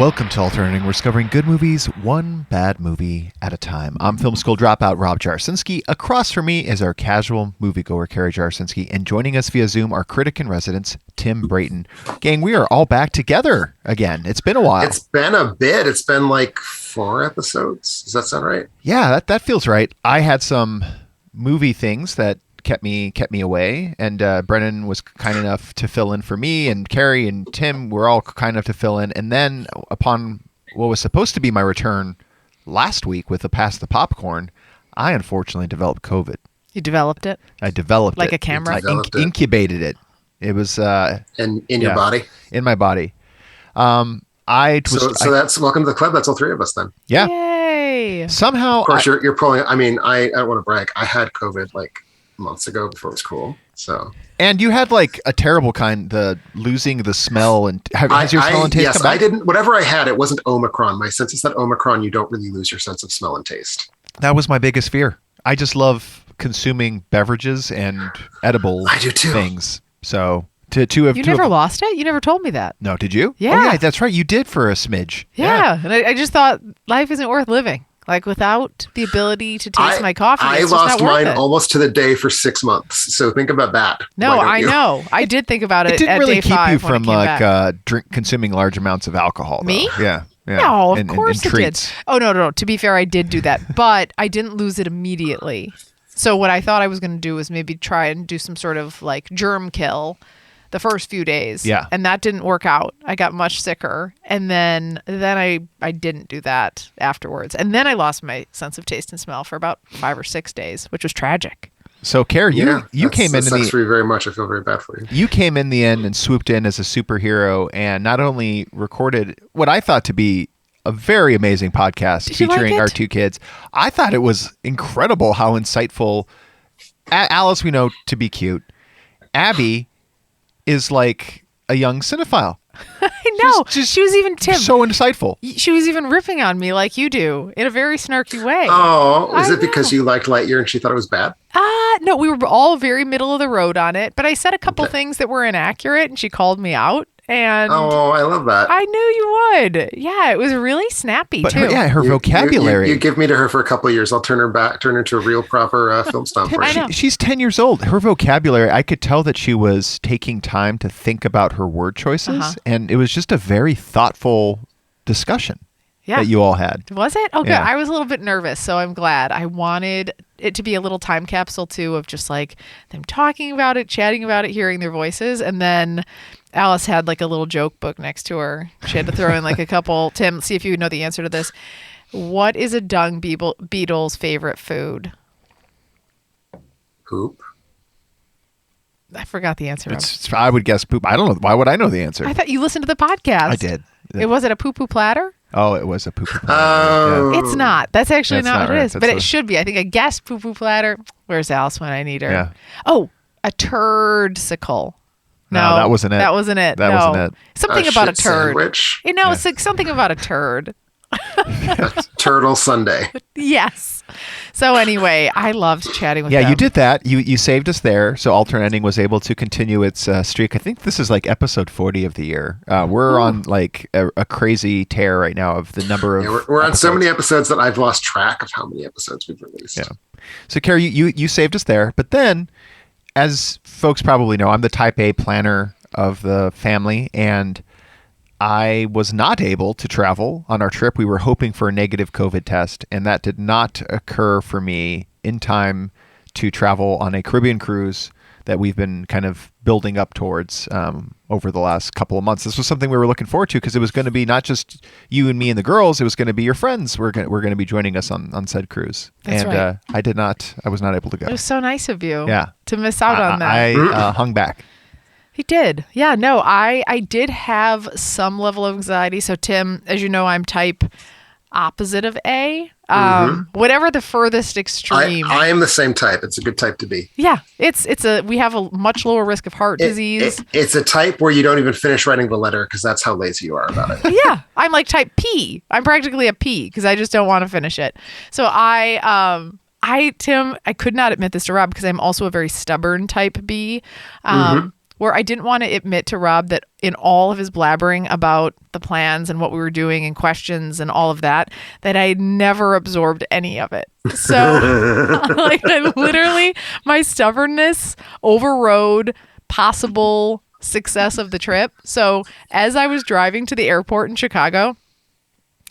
Welcome to Alternating. We're discovering good movies, one bad movie at a time. I'm film school dropout Rob Jarsinski. Across from me is our casual moviegoer, Carrie Jarsinski. And joining us via Zoom, our critic in residence, Tim Brayton. Gang, we are all back together again. It's been a while. It's been a bit. It's been like 4 episodes. Does that sound right? Yeah, that feels right. I had some movie things that kept me away, and Brennan was kind enough to fill in for me, and Carrie and Tim were all kind enough to fill in. And then upon what was supposed to be my return last week with the Pass the Popcorn, I unfortunately developed COVID. You developed it? I developed like it. a camera? I incubated it. It was in your body? In my body. So that's welcome to the club. That's all 3 of us then. Yeah. Yay. Somehow, of course, you're pulling. I mean, I don't want to brag. I had COVID like months ago before it was cool. So, and you had like a terrible kind, the losing the smell, and has your smell and taste come back? I didn't. Whatever I had, it wasn't Omicron. My sense is that Omicron, you don't really lose your sense of smell and taste. That was my biggest fear. I just love consuming beverages and edible I do too. things. So you never lost it? You never told me that. No, did you? Yeah. Oh, yeah, that's right. You did for a smidge. Yeah. And I just thought life isn't worth living. Like without the ability to taste my coffee, I lost mine almost to the day for 6 months. So think about that. No, I know. I did think about it. It didn't at really day keep 5 you from like consuming large amounts of alcohol. Though. Me? Yeah. No, of course and it did. Oh, no. To be fair, I did do that, but I didn't lose it immediately. So what I thought I was going to do was maybe try and do some sort of like germ kill the first few days. Yeah. And that didn't work out. I got much sicker. And then I didn't do that afterwards. And then I lost my sense of taste and smell for about 5 or 6 days, which was tragic. So, Carrie, you came in. That sucks for you very much. I feel very bad for you. You came in the end and swooped in as a superhero and not only recorded what I thought to be a very amazing podcast featuring our 2 kids. I thought it was incredible how insightful. Alice, we know to be cute. Abby is like a young cinephile. I know. She was even Tim. So insightful. She was even ripping on me like you do in a very snarky way. Oh, is it because you liked Lightyear and she thought it was bad? No, we were all very middle of the road on it, but I said a couple things that were inaccurate and she called me out. And I love that. I knew you would. Yeah, it was really snappy too. Her vocabulary. You give me to her for a couple of years. I'll turn her into a real proper film stomper. She's 10 years old. Her vocabulary, I could tell that she was taking time to think about her word choices, and it was just a very thoughtful discussion that you all had. Was it? Oh, good. Yeah. I was a little bit nervous, so I'm glad. I wanted it to be a little time capsule too of just like them talking about it, chatting about it, hearing their voices, and then Alice had like a little joke book next to her. She had to throw in like a couple. Tim, see if you know the answer to this. What is a dung beetle's favorite food? Poop. I forgot the answer. I would guess poop. I don't know. Why would I know the answer? I thought you listened to the podcast. I did. Was it a poo-poo platter? Oh, it was a poo-poo platter. Oh. It's not. That's actually not what it is. Right. But it should be. I think I guessed poo-poo platter. Where's Alice when I need her? Yeah. Oh, a turd-sicle. No, that wasn't it. That wasn't it. That wasn't it. Something about a turd. Sandwich? It's like something about a turd. Turtle Sunday. Yes. So anyway, I loved chatting with them. Yeah, you did that. You saved us there. So Alternating was able to continue its streak. I think this is like episode 40 of the year. We're on like a crazy tear right now of the number of we're on so many episodes that I've lost track of how many episodes we've released. Yeah. So Carrie, you saved us there. But then, as folks probably know, I'm the type A planner of the family, and I was not able to travel on our trip. We were hoping for a negative COVID test, and that did not occur for me in time to travel on a Caribbean cruise that we've been kind of building up towards over the last couple of months. This was something we were looking forward to because it was going to be not just you and me and the girls. It was going to be your friends. We're going to be joining us on said cruise. That's right. I was not able to go. It was so nice of you to miss out on that. I hung back. He did. Yeah, no, I did have some level of anxiety. So Tim, as you know, I'm type opposite of A. Whatever the furthest extreme. I am the same type. It's a good type to be. Yeah, we have a much lower risk of heart disease. It's a type where you don't even finish writing the letter because that's how lazy you are about it. Yeah, I'm like type P. I'm practically a P because I just don't want to finish it. So Tim, I could not admit this to Rob because I'm also a very stubborn type B. where I didn't want to admit to Rob that in all of his blabbering about the plans and what we were doing and questions and all of that I had never absorbed any of it. So like I literally, my stubbornness overrode possible success of the trip. So as I was driving to the airport in Chicago,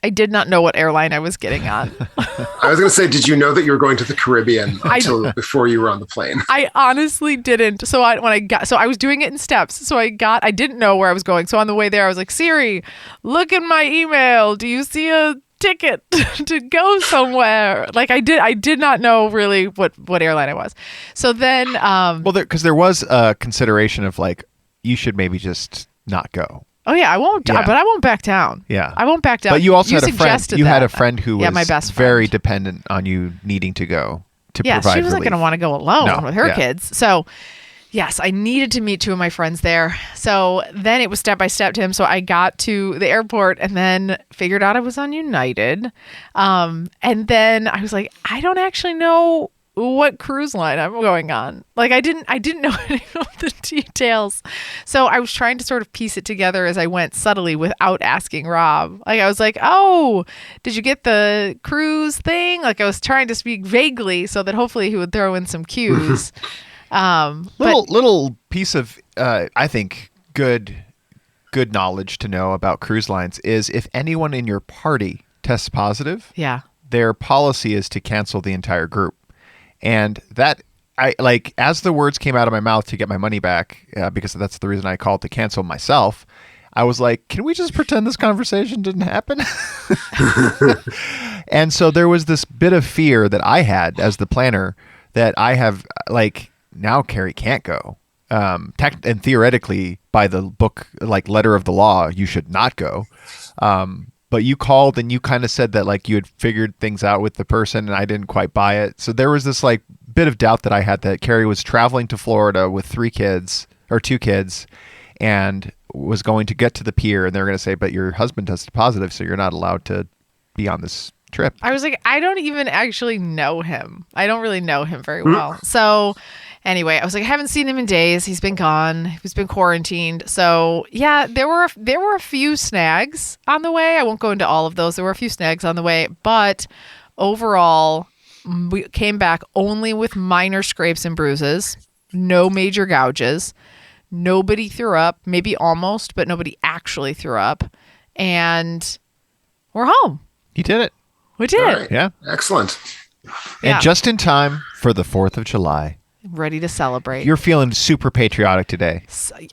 I did not know what airline I was getting on. I was going to say, did you know that you were going to the Caribbean until before you were on the plane? I honestly didn't. So I was doing it in steps. So I didn't know where I was going. So on the way there, I was like, Siri, look in my email. Do you see a ticket to go somewhere? Like I did not know really what airline I was. So then, because there was a consideration of like, you should maybe just not go. Oh yeah, I won't. Yeah. But I won't back down. Yeah, I won't back down. But you also had a friend. You had a that. friend who was my best very friend. dependent on you needing to go to Yeah, provide she wasn't relief. going to want to go alone with her yeah. kids. So yes, I needed to meet two of my friends there. So then it was step by step, Tim. So I got to the airport and then figured out I was on United. And then I was like, I don't actually know what cruise line I'm going on. Like I didn't know any of the details. So I was trying to sort of piece it together as I went subtly without asking Rob. Like I was like, oh, did you get the cruise thing? Like I was trying to speak vaguely so that hopefully he would throw in some cues. Little piece of I think good knowledge to know about cruise lines is if anyone in your party tests positive, yeah, their policy is to cancel the entire group. And that, I like, as the words came out of my mouth to get my money back, because that's the reason I called to cancel myself, I was like, can we just pretend this conversation didn't happen? And so there was this bit of fear that I had as the planner that I have, like, now Carrie can't go. And theoretically, by the book, like letter of the law, you should not go. But you called and you kind of said that like you had figured things out with the person and I didn't quite buy it. So there was this like bit of doubt that I had that Carrie was traveling to Florida with 2 kids and was going to get to the pier and they were going to say, but your husband tested positive, so you're not allowed to be on this trip. I was like, I don't even actually know him. I don't really know him very well. So anyway, I was like, I haven't seen him in days. He's been gone. He's been quarantined. So yeah, there were a few snags on the way. I won't go into all of those. There were a few snags on the way, but overall, we came back only with minor scrapes and bruises, no major gouges. Nobody threw up, maybe almost, but nobody actually threw up. And we're home. You did it. We did. All right. Yeah. Excellent. Yeah. And just in time for the 4th of July. Ready to celebrate. You're feeling super patriotic today.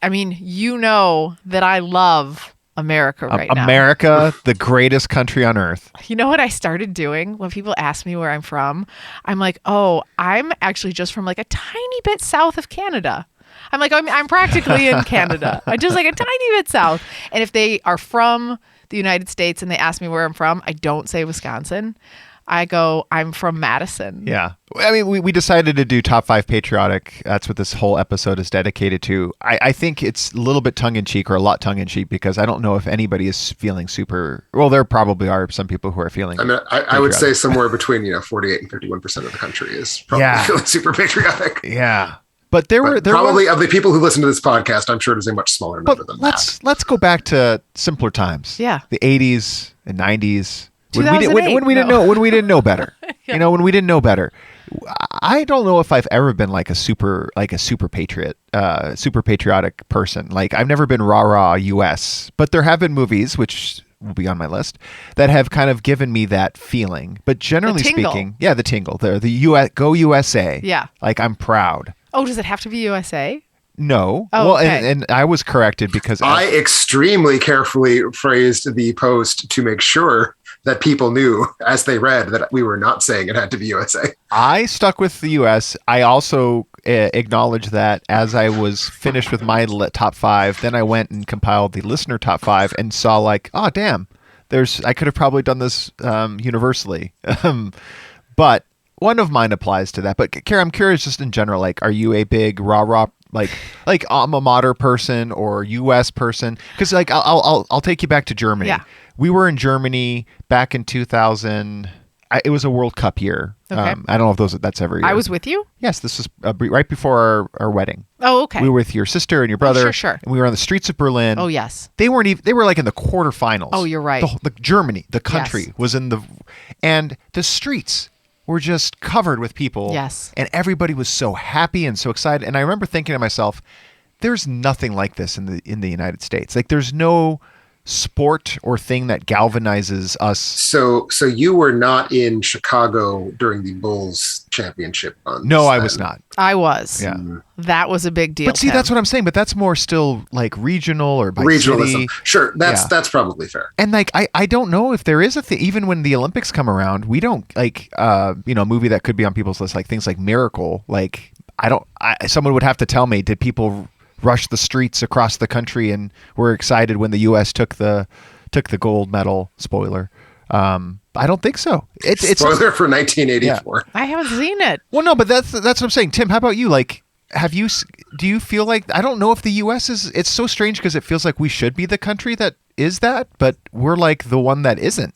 I mean, you know that I love America right now. America, the greatest country on earth. You know what I started doing when people ask me where I'm from? I'm like, oh, I'm actually just from like a tiny bit south of Canada. I'm like, I'm practically in Canada. I'm just like a tiny bit south. And if they are from the United States and they ask me where I'm from, I don't say Wisconsin. I go, I'm from Madison. Yeah. I mean, we decided to do top 5 patriotic. That's what this whole episode is dedicated to. I think it's a little bit tongue-in-cheek or a lot tongue-in-cheek because I don't know if anybody is feeling super... Well, there probably are some people who are feeling... I mean, I would say somewhere between 48 and 51% of the country is probably feeling super patriotic. Yeah. But there probably of the people who listen to this podcast, I'm sure it is a much smaller number than that. Let's go back to simpler times. Yeah. The 80s and 90s. When we didn't know better. Yeah. You know, when we didn't know better. I don't know if I've ever been like a super patriot, super patriotic person. Like I've never been rah-rah US, but there have been movies which will be on my list that have kind of given me that feeling. But generally speaking, the tingle, the US, go USA. Yeah. Like I'm proud. Oh, does it have to be USA? No. Oh, well, okay. and I was corrected because I extremely carefully phrased the post to make sure that people knew as they read that we were not saying it had to be USA. I stuck with the US. I also acknowledged that as I was finished with my top 5, then I went and compiled the listener top 5 and saw like, oh, damn, I could have probably done this universally. But one of mine applies to that. But Carrie, I'm curious just in general, like, are you a big rah-rah, like alma mater person or US person? Because like, I'll take you back to Germany. Yeah. We were in Germany back in 2000. it was a World Cup year. Okay. I don't know if that's every year. I was with you? Yes, this was right before our wedding. Oh, okay. We were with your sister and your brother. Sure. And we were on the streets of Berlin. Oh, yes. They weren't even, they were like in the quarterfinals. Oh, you're right. The Germany, the country Yes. was in and the streets were just covered with people. Yes. And everybody was so happy and so excited. And I remember thinking to myself, there's nothing like this in the United States. Like there's no sport or thing that galvanizes us. So you were not in Chicago during the Bulls championship runs? No, I was not. I was. Yeah. That was a big deal. But see, Tim. that's what I'm saying. But that's more still like regional or by Regionalism. city. Sure, that's probably fair. And like I don't know if there is a thing. Even when the Olympics come around, we don't like a movie that could be on people's list, like things like Miracle. Like someone would have to tell me, did people rush the streets across the country and were excited when the U.S. took the gold medal? Spoiler. I don't think so. It's spoiler for 1984. I haven't seen it. Well, no, but that's what I'm saying. Tim, how about you? Like, do you feel like, I don't know if the U.S. it's so strange because it feels like we should be the country that is that, but we're like the one that isn't.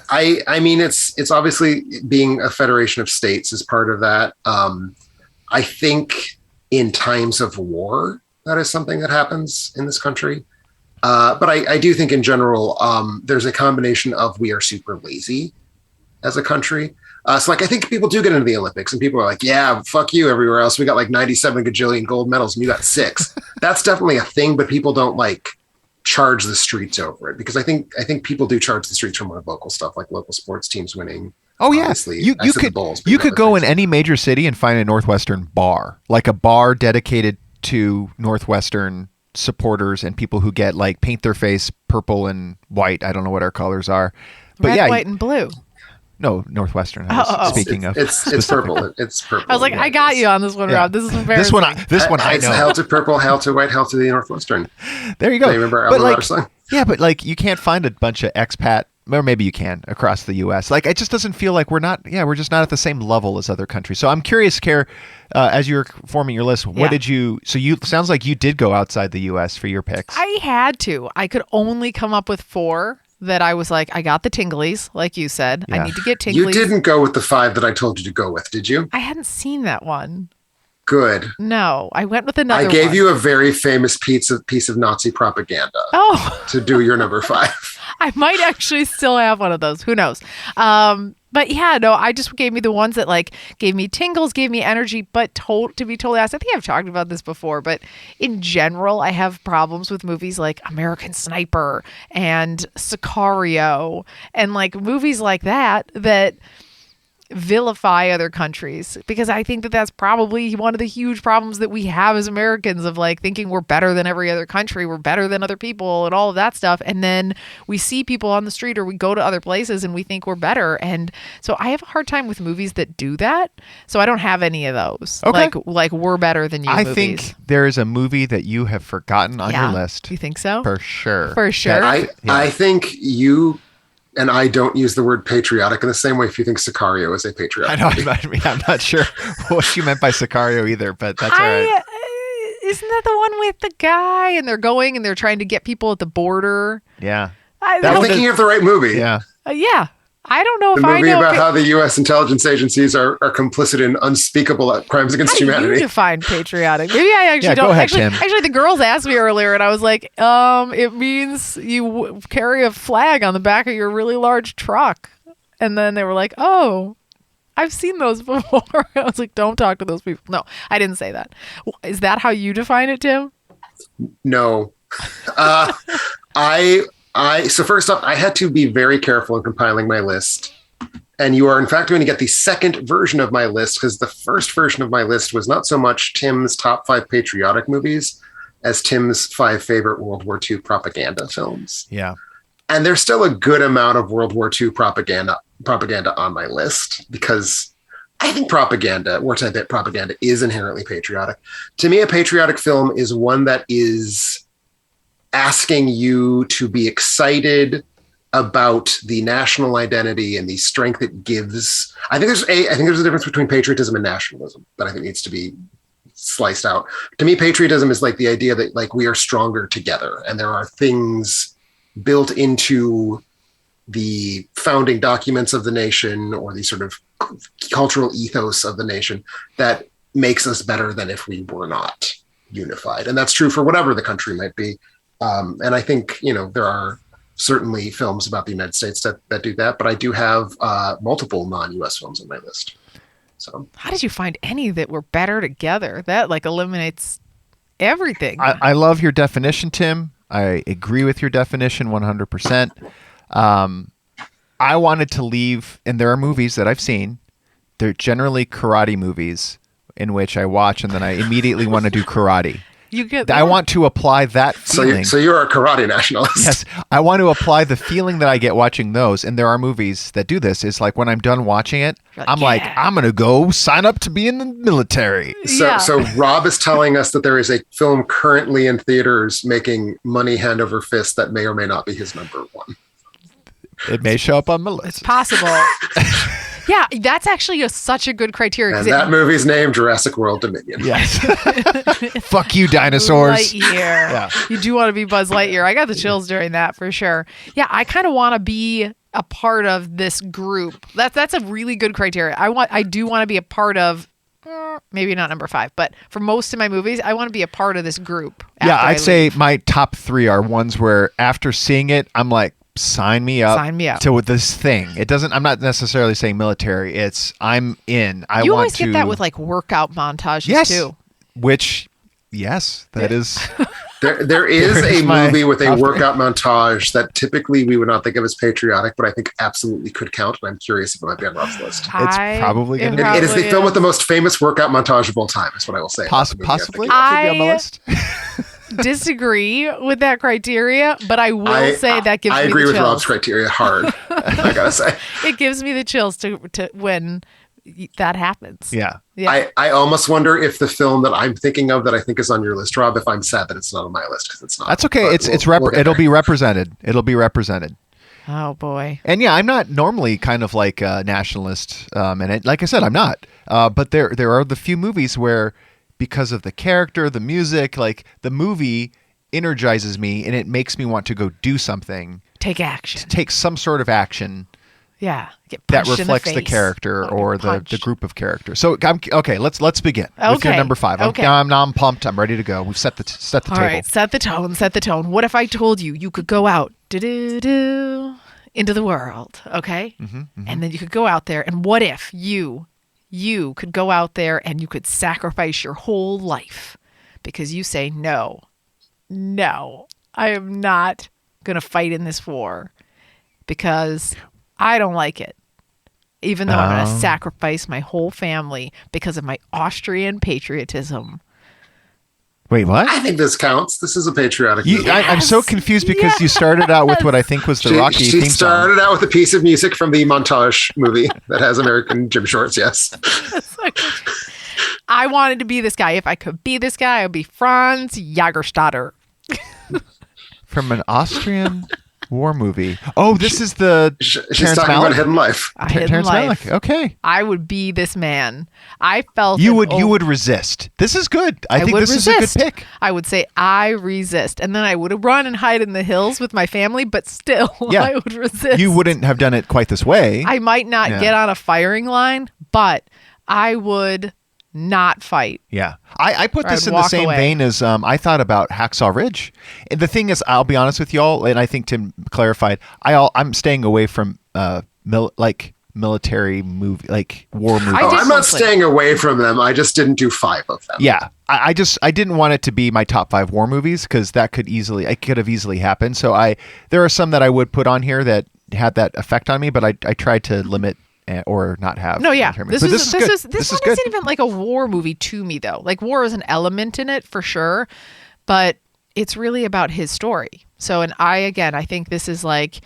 I mean, it's obviously being a federation of states is part of that. I think in times of war, that is something that happens in this country. But I do think in general, there's a combination of we are super lazy as a country. So like, I think people do get into the Olympics and people are like, yeah, fuck you everywhere else. We got like 97 gajillion gold medals and you got 6. That's definitely a thing, but people don't like charge the streets over it, because I think people do charge the streets for more local stuff, like local sports teams winning. Oh yeah, you could go in any major city and find a Northwestern bar, like a bar dedicated to Northwestern supporters and people who get like paint their face purple and white. I don't know what our colors are, but Red, yeah, white, and blue. No, Northwestern. Speaking of, it's purple. It's purple. I was like, I got you on this one, Rob. This is embarrassing. This one I know. Hail to purple, hail to white, hail to the Northwestern. There you go. Do you remember Alvarado song? Yeah, but like you can't find a bunch of expat, or maybe you can, across the U.S. Like it just doesn't feel like we're just not at the same level as other countries. So I'm curious, Care, as you were forming your list, what did you? So sounds like you did go outside the U.S. for your picks. I had to. I could only come up with 4 that I was like, I got the tinglies, like you said. Yeah. I need to get tinglies. You didn't go with the 5 that I told you to go with, did you? I hadn't seen that one. Good. No, I went with another one. I gave you a very famous piece of Nazi propaganda. Oh. To do your number 5. I might actually still have one of those. Who knows? But yeah, no, I just gave me the ones that like gave me tingles, gave me energy. But to be totally honest, I think I've talked about this before, but in general, I have problems with movies like American Sniper and Sicario and like movies like that vilify other countries, because I think that that's probably one of the huge problems that we have as Americans, of like thinking we're better than every other country, we're better than other people and all of that stuff, and then we see people on the street or we go to other places and we think we're better. And so I have a hard time with movies that do that, so I don't have any of those. Okay. Like we're better than you I movies. think there is a movie that you have forgotten on your list. You think so? For sure. I think you and I don't use the word patriotic in the same way if you think Sicario is a patriotic movie. I'm not sure what you meant by Sicario either, but that's all right. Isn't that the one with the guy and they're going and they're trying to get people at the border? Yeah. I'm thinking of the right movie. Yeah. Yeah. I don't know the if I know. The movie about how the U.S. intelligence agencies are complicit in unspeakable crimes against humanity. You define patriotic. Maybe I actually don't. Go ahead, Tim. Actually, the girls asked me earlier, and I was like, it means you carry a flag on the back of your really large truck. And then they were like, oh, I've seen those before. I was like, don't talk to those people. No, I didn't say that. Is that how you define it, Tim? No. So first off, I had to be very careful in compiling my list. And you are, in fact, going to get the second version of my list, because the first version of my list was not so much Tim's top 5 patriotic movies as Tim's 5 favorite World War II propaganda films. Yeah. And there's still a good amount of World War II propaganda on my list, because I think wartime propaganda is inherently patriotic. To me, a patriotic film is one that is asking you to be excited about the national identity and the strength it gives. I think there's a difference between patriotism and nationalism that I think needs to be sliced out. To me, patriotism is like the idea that like we are stronger together, and there are things built into the founding documents of the nation or the sort of cultural ethos of the nation that makes us better than if we were not unified. And that's true for whatever the country might be. And I think, there are certainly films about the United States that do that, but I do have multiple non-US films on my list. So how did you find any that were better together? That eliminates everything. I love your definition, Tim. I agree with your definition 100%. I wanted to leave, and there are movies that I've seen. They're generally karate movies in which I watch and then I immediately want to do karate. You get I want to apply that feeling. So you're a karate nationalist. Yes. I want to apply the feeling that I get watching those. And there are movies that do this. It's like when I'm done watching it, I'm like, I'm going to go sign up to be in the military. So Rob is telling us that there is a film currently in theaters making money hand over fist that may or may not be his number one. It may show up on my list. It's possible. Yeah, that's actually such a good criteria. And that movie's named Jurassic World Dominion. Yes. Fuck you, dinosaurs. Lightyear. Yeah. You do want to be Buzz Lightyear. I got the chills during that for sure. Yeah, I kind of want to be a part of this group. That's a really good criteria. I do want to be a part of, maybe not number 5, but for most of my movies, I want to be a part of this group. Yeah, I'd say my top 3 are ones where after seeing it, I'm like, sign me up to this thing. It doesn't, I'm not necessarily saying military. It's I'm in. You always get that with workout montages too. Which, yes, that is. There is a movie with a workout montage that typically we would not think of as patriotic, but I think absolutely could count. And I'm curious if it might be on Rob's list. It's probably going to be. It is the film with the most famous workout montage of all time, is what I will say. Possibly. Could be on the list. Disagree with that criteria, but I will say that gives me the chills. I agree with Rob's criteria hard. I gotta say, it gives me the chills to when that happens. Yeah. I almost wonder if the film that I'm thinking of that I think is on your list, Rob, if I'm sad that it's not on my list, because it's not. That's okay. It'll be represented. It'll be represented. Oh boy. And yeah, I'm not normally kind of like a nationalist, and like I said, I'm not. But there are the few movies where, because of the character, the music, like the movie energizes me and it makes me want to go do something. Take action. Take some sort of action. Yeah. That reflects the character or the group of characters. So okay, let's begin. With your number 5. Okay. I'm pumped. I'm ready to go. We've set the table. All right, set the tone. What if I told you could go out into the world, okay? Mm-hmm. And then you could go out there, and what if you could go out there and you could sacrifice your whole life because you say, no, I am not going to fight in this war because I don't like it. Even though I'm going to sacrifice my whole family because of my Austrian patriotism. Wait, what? I think this counts. This is a patriotic movie. I'm so confused because you started out with what I think was the Rocky theme song. She started out with a piece of music from the montage movie that has American gym shorts, yes. I wanted to be this guy. If I could be this guy, I'd be Franz Jagerstatter. From an Austrian war movie. Oh, this is the she's talking about Hidden Life. Terrence Malick. Okay. I would be this man. I felt you would resist. This is good. I think this is a good pick. I would say I resist, and then I would run and hide in the hills with my family, but still I would resist. You wouldn't have done it quite this way. I might not get on a firing line, but I would not fight. Yeah. I put this in the same vein as I thought about Hacksaw Ridge. And the thing is, I'll be honest with y'all, and I think Tim clarified, I'm staying away from military movie, like war movies. I'm not staying away from them. I just didn't do 5 of them. Yeah. I didn't want it to be my top 5 war movies because that could have easily happened. So there are some that I would put on here that had that effect on me, but I tried to limit or not have. No, yeah. This one good. isn't even like a war movie to me, though. Like, war is an element in it for sure, but it's really about his story. So, and I think this is like,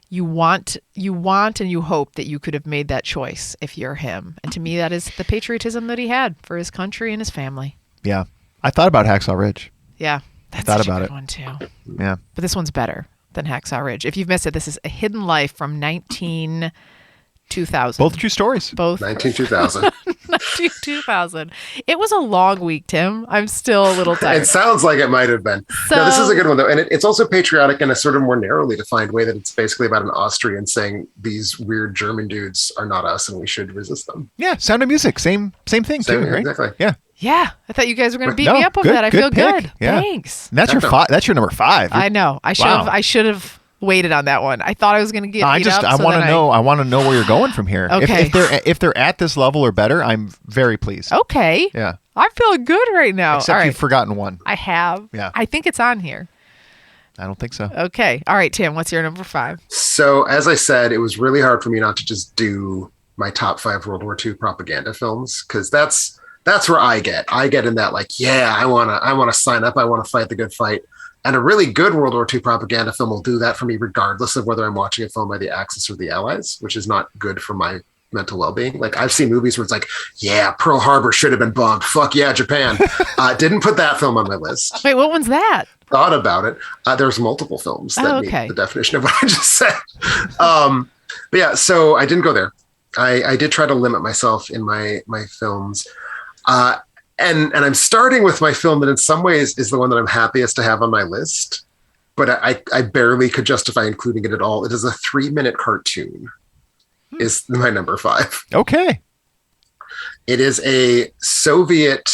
you want and you hope that you could have made that choice if you're him. And to me, that is the patriotism that he had for his country and his family. Yeah. I thought about Hacksaw Ridge. Yeah. That's a good one, too. Yeah. But this one's better than Hacksaw Ridge. If you've missed it, this is A Hidden Life from 2000. Both true stories. Both 2000. 2000. It was a long week, Tim. I'm still a little tired. It sounds like it might have been. So, no, this is a good one, though. And it's also patriotic in a sort of more narrowly defined way that it's basically about an Austrian saying these weird German dudes are not us and we should resist them. Yeah, Sound of Music. Same thing, too, right? Exactly. Yeah. Yeah, I thought you guys were going to beat me up over that. I feel pick. good. Yeah. Thanks. And that's your number 5. I know. I should have waited on that one. I thought I was going to get beat up. I want to know. I want to know where you're going from here. Okay. If they're at this level or better, I'm very pleased. Okay. Yeah. I'm feeling good right now. Except All right. you've forgotten one. I have. Yeah. I think it's on here. I don't think so. Okay. All right, Tim. What's your number 5? So as I said, it was really hard for me not to just do my top 5 World War II propaganda films because that's where I get in that like, yeah, I want to sign up. I want to fight the good fight. And a really good World War II propaganda film will do that for me, regardless of whether I'm watching a film by the Axis or the Allies, which is not good for my mental well-being. Like I've seen movies where it's like, yeah, Pearl Harbor should have been bombed. Fuck yeah, Japan. Didn't put that film on my list. Wait, what one's that? Thought about it. There's multiple films that meet the definition of what I just said. But yeah, so I didn't go there. I did try to limit myself in my films. And I'm starting with my film that in some ways is the one that I'm happiest to have on my list, but I barely could justify including it at all. It is a 3-minute cartoon is my number 5. Okay. It is a Soviet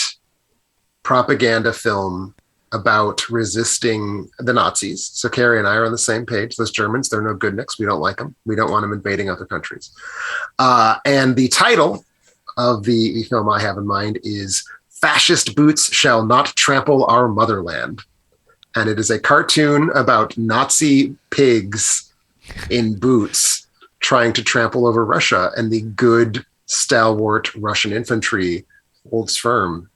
propaganda film about resisting the Nazis. So Carrie and I are on the same page. Those Germans, they're no goodniks. We don't like them. We don't want them invading other countries. And the title of the film I have in mind is Fascist Boots Shall Not Trample Our Motherland. And it is a cartoon about Nazi pigs in boots trying to trample over Russia, and the good, stalwart Russian infantry holds firm,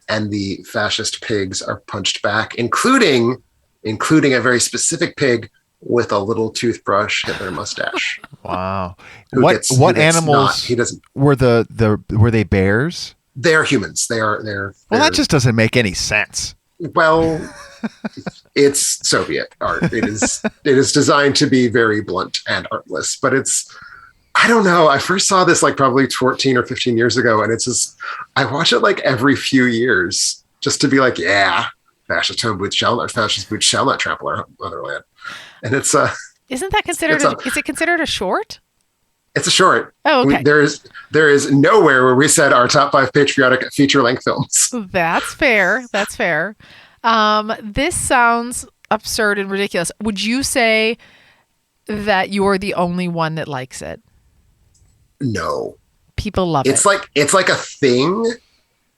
and the fascist pigs are punched back, including a very specific pig with a little toothbrush Hitler mustache. Wow. What animals were they bears? They're humans. They're Well, that just doesn't make any sense. Well, it's Soviet art. It is designed to be very blunt and artless, but I don't know. I first saw this like probably 14 or 15 years ago, and it's just, I watch it like every few years just to be like, yeah, fascist boots shall not trample our motherland. And it's isn't that considered? Is it considered a short? It's a short. Oh, okay. There is nowhere where we said our top 5 patriotic feature-length films. That's fair. That's fair. This sounds absurd and ridiculous. Would you say that you're the only one that likes it? No. People love it. It's like a thing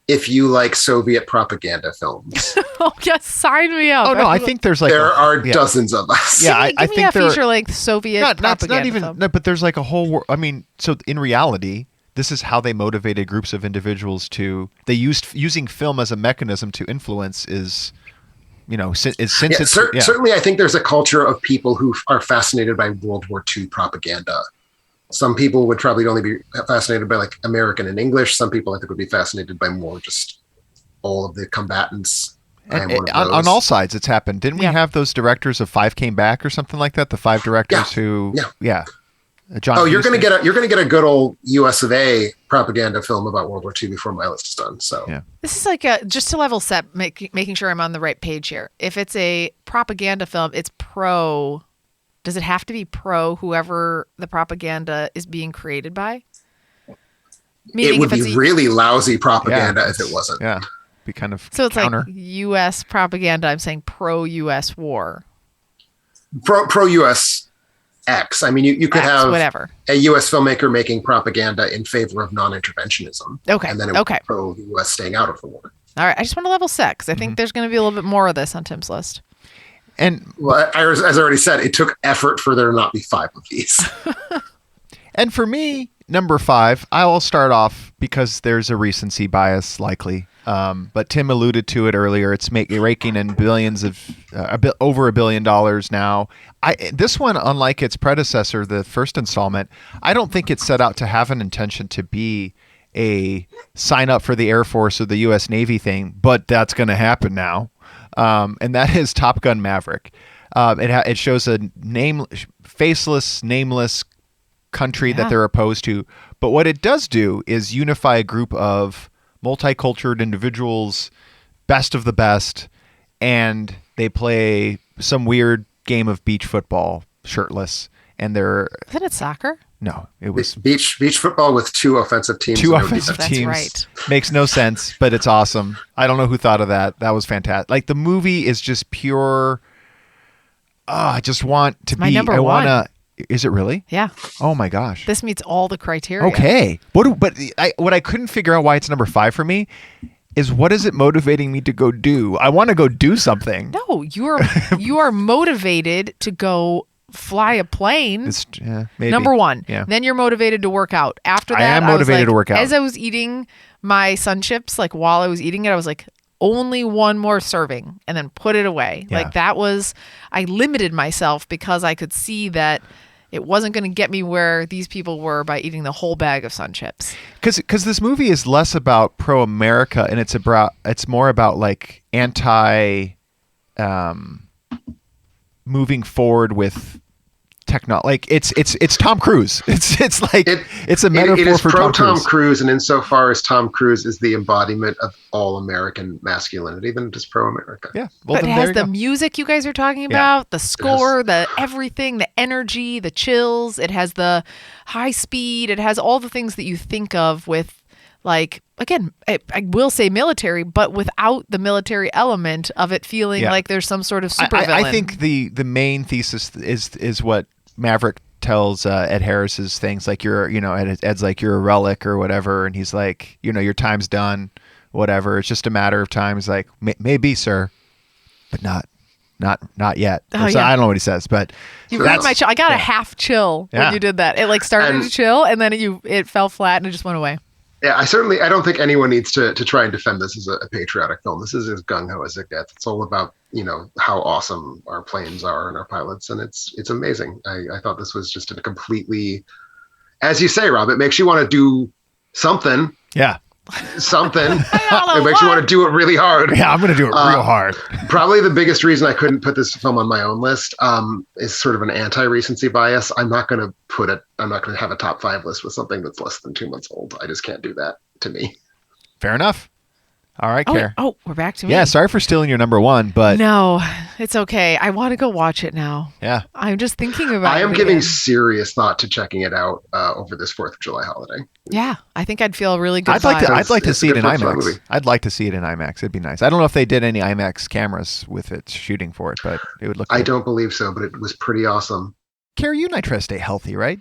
if you like Soviet propaganda films. Oh, yes, sign me up. Oh, no, I think there's like... There are dozens of us. Yeah, I think there feature-length Soviet propaganda film. No, but there's like a whole... I mean, so in reality, this is how they motivated groups of individuals to... They using film as a mechanism to influence is... Certainly, I think there's a culture of people who are fascinated by World War II propaganda. Some people would probably only be fascinated by like American and English. Some people I think would be fascinated by more just all of the combatants. On all sides, it's happened. Didn't we have those directors of 5 Came Back or something like that? The 5 directors who, John. You're gonna get a good old US of A propaganda film about World War II before my list is done. So this is like just to level set, making sure I'm on the right page here. If it's a propaganda film, it's pro. Does it have to be pro whoever the propaganda is being created by? Meaning it would be really lousy propaganda if it wasn't. Yeah, be kind of so it's counter. like U.S. propaganda. I'm saying pro-U.S. war. Pro-U.S. X. I mean, you could have whatever. A U.S. filmmaker making propaganda in favor of non-interventionism. Okay. And then it would be pro-U.S. staying out of the war. All right. I just want to level set because I think there's going to be a little bit more of this on Tim's list. And as I already said, it took effort for there to not be 5 of these. And for me, number 5, I will start off because there's a recency bias likely. But Tim alluded to it earlier. It's raking in billions of over $1 billion now. This one, unlike its predecessor, the first installment, I don't think it set out to have an intention to be a sign up for the Air Force or the U.S. Navy thing, but that's going to happen now. And that is Top Gun Maverick. It shows a faceless, nameless country that they're opposed to, But what it does do is unify a group of multicultural individuals, best of the best, and they play some weird game of beach football shirtless. And they're... Isn't it soccer? No, it was... Beach football with two offensive teams. Two and no offensive defense. teams. That's right. Makes no sense, but it's awesome. I don't know who thought of that. That was fantastic. Like, the movie is just pure... I just want to my be... number I one. want to... Is it really? Yeah. Oh my gosh. This meets all the criteria. Okay. What I couldn't figure out why it's number 5 for me is what is it motivating me to go do? I want to go do something. No, you are motivated to go fly a plane. Maybe. Number 1. Yeah. Then you're motivated to work out. After that, I am was motivated like- to work out. As I was eating my Sun Chips, like while I was eating it, I was like, only one more serving and then put it away. Yeah. Like I limited myself because I could see that it wasn't going to get me where these people were by eating the whole bag of Sun Chips. Because this movie is less about pro-America and it's more about like anti moving forward with technology. Like it's Tom Cruise. It's a metaphor it is for pro Tom Cruise. And insofar as Tom Cruise is the embodiment of all American masculinity, then it is pro-America. Yeah. Well, But it then has there the you go. music you guys are talking about, the score, the everything, the energy, the chills. It has the high speed. It has all the things that you think of with, like, again, I will say military, but without the military element of it feeling like there's some sort of supervillain. I think the main thesis is what Maverick tells Ed Harris's things, like Ed's like, you're a relic or whatever, and he's like, your time's done, whatever. It's just a matter of time. He's like, maybe, sir, but not yet. Oh, So yeah. I don't know what he says, but You read my chill. I got a half chill Yeah. when you did that. It like started to chill, and then it fell flat and it just went away. Yeah, I don't think anyone needs to try and defend this as a patriotic film. This is as gung-ho as it gets. It's all about, how awesome our planes are and our pilots, and it's amazing. I thought this was just a completely, as you say, Rob, it makes you want to do something. yeah. Something. know It makes you what. want to do it really hard. Yeah, I'm going to do it real hard. Probably the biggest reason I couldn't put this film on my own list is sort of an anti-recency bias. I'm not going to have a top 5 list with something that's less than 2 months old. I just can't do that to me. Fair enough. All right, Care. We're back to me. Yeah, sorry for stealing your number 1, but No, it's okay. I want to go watch it now. yeah. I'm just thinking about it. I am giving again. serious thought to checking it out over this 4th of July holiday. Yeah, I think I'd feel really good. I'd like to It's see a it in good fun IMAX. movie. I'd like to see it in IMAX. It'd be nice. I don't know if they did any IMAX cameras with it shooting for it, but it would look I good. don't believe so, but it was pretty awesome. Carrie, you and I try to stay healthy, right?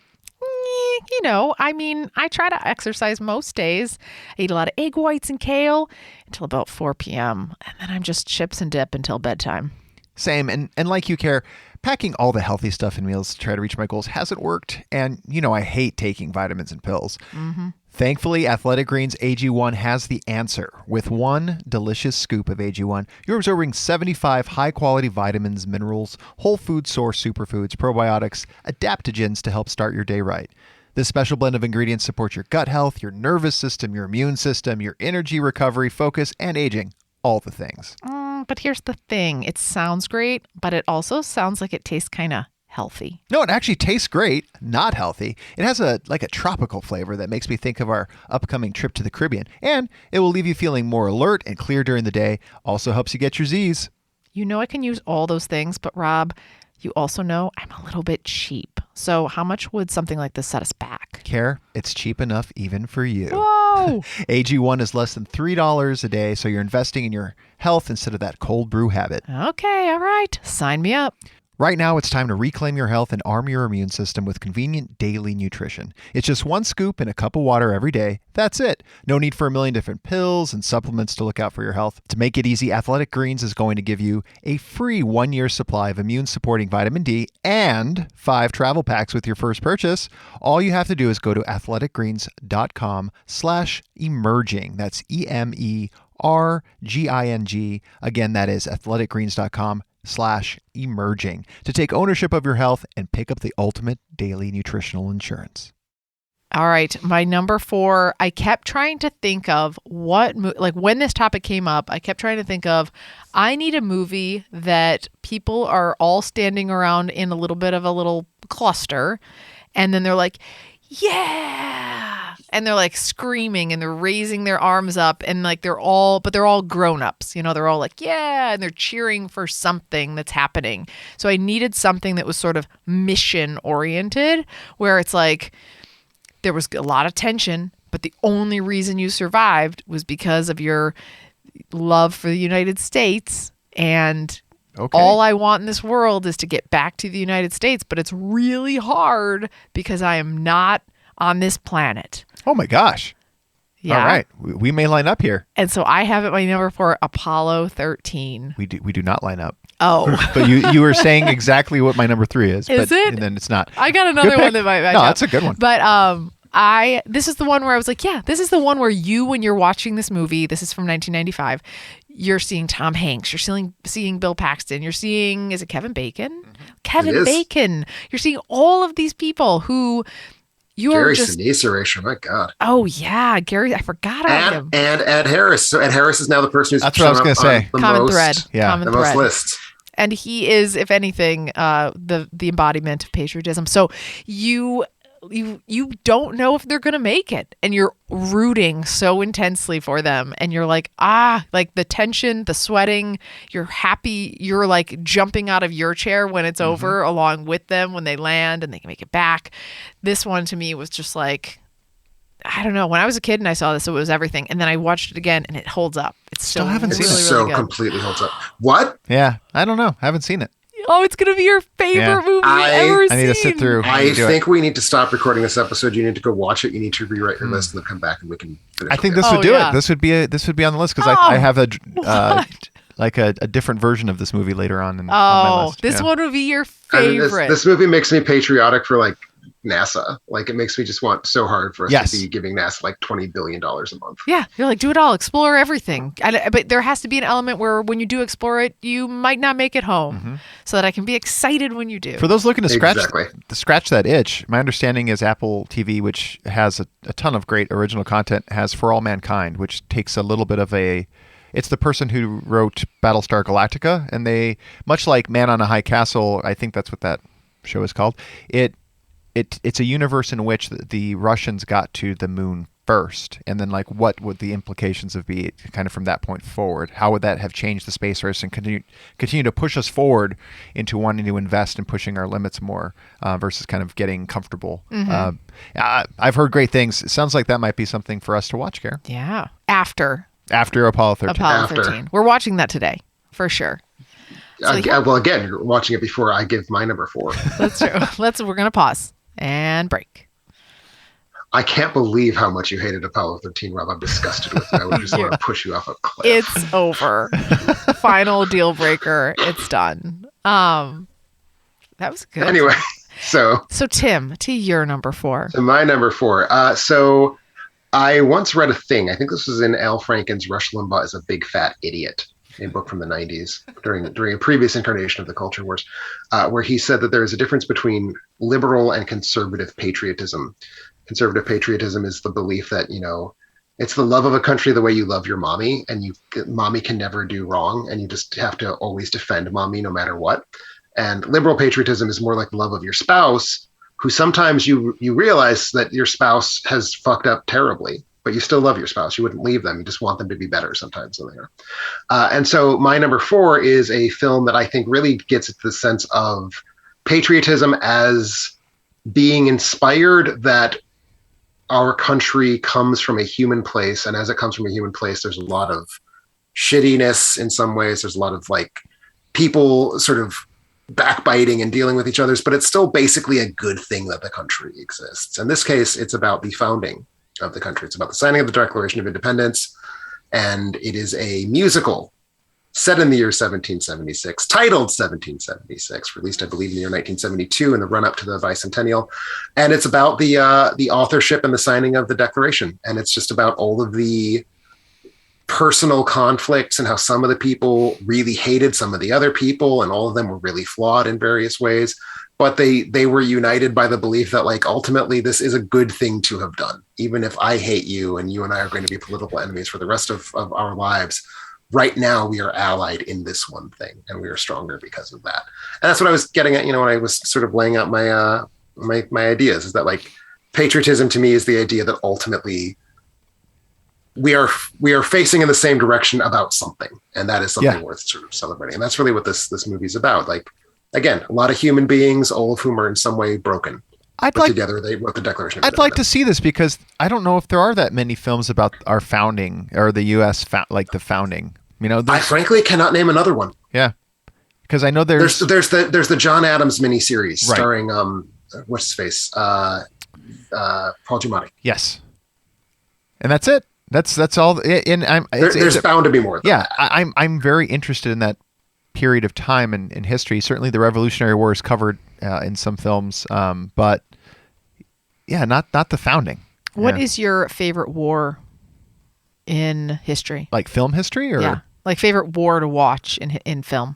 I try to exercise most days. I eat a lot of egg whites and kale until about 4 p.m. And then I'm just chips and dip until bedtime. Same. And like you, Care, packing all the healthy stuff in meals to try to reach my goals hasn't worked. And, I hate taking vitamins and pills. Mm-hmm. Thankfully, Athletic Greens AG1 has the answer. With one delicious scoop of AG1, you're absorbing 75 high-quality vitamins, minerals, whole food source superfoods, probiotics, adaptogens to help start your day right. This special blend of ingredients supports your gut health, your nervous system, your immune system, your energy recovery, focus, and aging. All the things. But here's the thing. It sounds great, but it also sounds like it tastes kind of healthy. No, it actually tastes great, not healthy. It has a tropical flavor that makes me think of our upcoming trip to the Caribbean. And it will leave you feeling more alert and clear during the day. Also helps you get your Z's. I can use all those things, but Rob, you also know I'm a little bit cheap. So how much would something like this set us back? Care, it's cheap enough even for you. Whoa! AG1 is less than $3 a day, so you're investing in your health instead of that cold brew habit. Okay, all right. Sign me up. Right now, it's time to reclaim your health and arm your immune system with convenient daily nutrition. It's just one scoop in a cup of water every day. That's it. No need for a million different pills and supplements to look out for your health. To make it easy, Athletic Greens is going to give you a free 1-year supply of immune-supporting vitamin D and 5 travel packs with your first purchase. All you have to do is go to athleticgreens.com/emerging. That's EMERGING. Again, that is athleticgreens.com/emerging to take ownership of your health and pick up the ultimate daily nutritional insurance. All right, my number 4, I kept trying to think of when this topic came up, I kept trying to think of, I need a movie that people are all standing around in a little bit of a little cluster, and then they're like, yeah, and they're like screaming and they're raising their arms up and like they're all grown-ups, you know, they're all like, yeah, and they're cheering for something that's happening. So I needed something that was sort of mission oriented, where it's like there was a lot of tension, but the only reason you survived was because of your love for the United States. And all I want in this world is to get back to the United States, but it's really hard because I am not on this planet. Oh my gosh. Yeah. All right. We may line up here. And so I have it my number for Apollo 13. We do not line up. Oh. But you were saying exactly what my number 3 is. Is it? And then it's not. I got another one that might match up. That's a good one. But this is the one where I was like, yeah, this is the one where when you're watching this movie, this is from 1995, you're seeing Tom Hanks, you're seeing Bill Paxton, you're seeing, is it Kevin Bacon? Mm-hmm. Kevin Bacon. You're seeing all of these people who Gary Sinise erasure, my God. Oh yeah, Gary, I forgot about him. And Ed Harris. So Ed Harris is now the person who's that's what I was going to say. Common thread. Yeah, common the thread. most lists. And he is, if anything, the embodiment of patriotism. So you don't know if they're going to make it, and you're rooting so intensely for them, and you're like, like the tension, the sweating, you're happy, you're like jumping out of your chair when it's over along with them when they land and they can make it back. This one to me was just like, I don't know. When I was a kid and I saw this, it was everything. And then I watched it again and it holds up. It's still haven't seen it. It's so completely holds up. What? Yeah, I don't know. I haven't seen it. Oh, it's going to be your favorite movie ever seen. I need to sit through. I think we need to stop recording this episode. You need to go watch it. You need to rewrite your list and then come back and we can finish. I think this would do it. This would be on the list because I have a different version of this movie later on. On my list. This one would be your favorite. This movie makes me patriotic for like NASA. Like it makes me just want so hard for us to be giving NASA like $20 billion a month. Yeah, you're like, do it all, explore everything. But there has to be an element where when you do explore it, you might not make it home, so that I can be excited when you do. For those looking to scratch that itch, my understanding is Apple TV, which has a ton of great original content, has For All Mankind, which takes a little bit of it's the person who wrote Battlestar Galactica, and they, much like Man on a High Castle, I think that's what that show is called. It's a universe in which the Russians got to the moon first, and then like what would the implications of be kind of from that point forward? How would that have changed the space race and continue to push us forward into wanting to invest and pushing our limits more versus kind of getting comfortable? I've heard great things. It sounds like that might be something for us to watch, Care. Yeah, after Apollo 13. Apollo 13. We're watching that today for sure. So, well, again, you're watching it before I give my number 4. That's true. We're gonna pause and break. I can't believe how much you hated Apollo 13, Rob. I'm disgusted with it. I would just want to push you off a cliff. It's over. Final deal breaker. It's done. That was good. Anyway, so Tim, to your number 4. So my number 4. So I once read a thing. I think this was in Al Franken's Rush Limbaugh is a Big Fat Idiot, a book from the 90s during a previous incarnation of the culture wars, where he said that there is a difference between liberal and conservative patriotism. Conservative patriotism is the belief that, it's the love of a country the way you love your mommy, and mommy can never do wrong, and you just have to always defend mommy no matter what. And liberal patriotism is more like the love of your spouse, who sometimes you realize that your spouse has fucked up terribly, but you still love your spouse. You wouldn't leave them. You just want them to be better sometimes than they are. And so my number 4 is a film that I think really gets at the sense of patriotism as being inspired that our country comes from a human place. And as it comes from a human place, there's a lot of shittiness in some ways. There's a lot of like people sort of backbiting and dealing with each other, but it's still basically a good thing that the country exists. In this case, it's about the founding of the country. It's about the signing of the Declaration of Independence, and it is a musical set in the year 1776, titled 1776, released, I believe, in the year 1972 in the run-up to the bicentennial. And it's about the authorship and the signing of the Declaration. And it's just about all of the personal conflicts and how some of the people really hated some of the other people, and all of them were really flawed in various ways. But they were united by the belief that, like, ultimately this is a good thing to have done. Even if I hate you and you and I are going to be political enemies for the rest of our lives, right now we are allied in this one thing, and we are stronger because of that. And that's what I was getting at, when I was sort of laying out my my ideas, is that, like, patriotism to me is the idea that ultimately we are facing in the same direction about something, and that is something worth sort of celebrating. And that's really what this movie is about. Like, again, a lot of human beings, all of whom are in some way broken. Together they wrote the Declaration of I'd like to Independence. see this because I don't know if there are that many films about our founding or the U.S. Like the founding. You know, I frankly cannot name another one. Yeah, because I know there's the John Adams miniseries Right. starring what's his face, Paul Giamatti. Yes, and that's it. That's all. And There's bound to be more. Yeah, I'm very interested in that period of time in history. Certainly, the Revolutionary War is covered in some films, but yeah, not the founding. What is your favorite war in history? Like film history, or like favorite war to watch in film?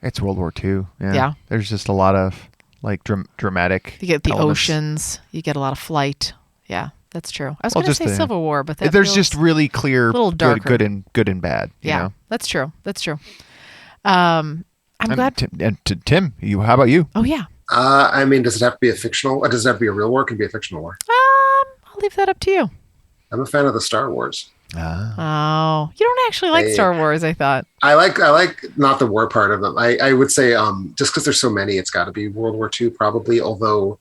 It's World War II. Yeah. There's just a lot of like dramatic. You get the elements. oceans. You get a lot of flight. Yeah. That's true. I was Well, going to just say Civil War, but that there's feels just really clear a little darker. good and bad. You know? That's true. I'm glad. Tim, how about you? Oh yeah. I mean, does it have to be a fictional? Or does it have to be a real war? It can be a fictional war. I'll leave that up to you. I'm a fan of the Star Wars. Oh, you don't actually like Star Wars, I thought. I like not the war part of them. I would say just because there's so many, it's got to be World War II probably. Although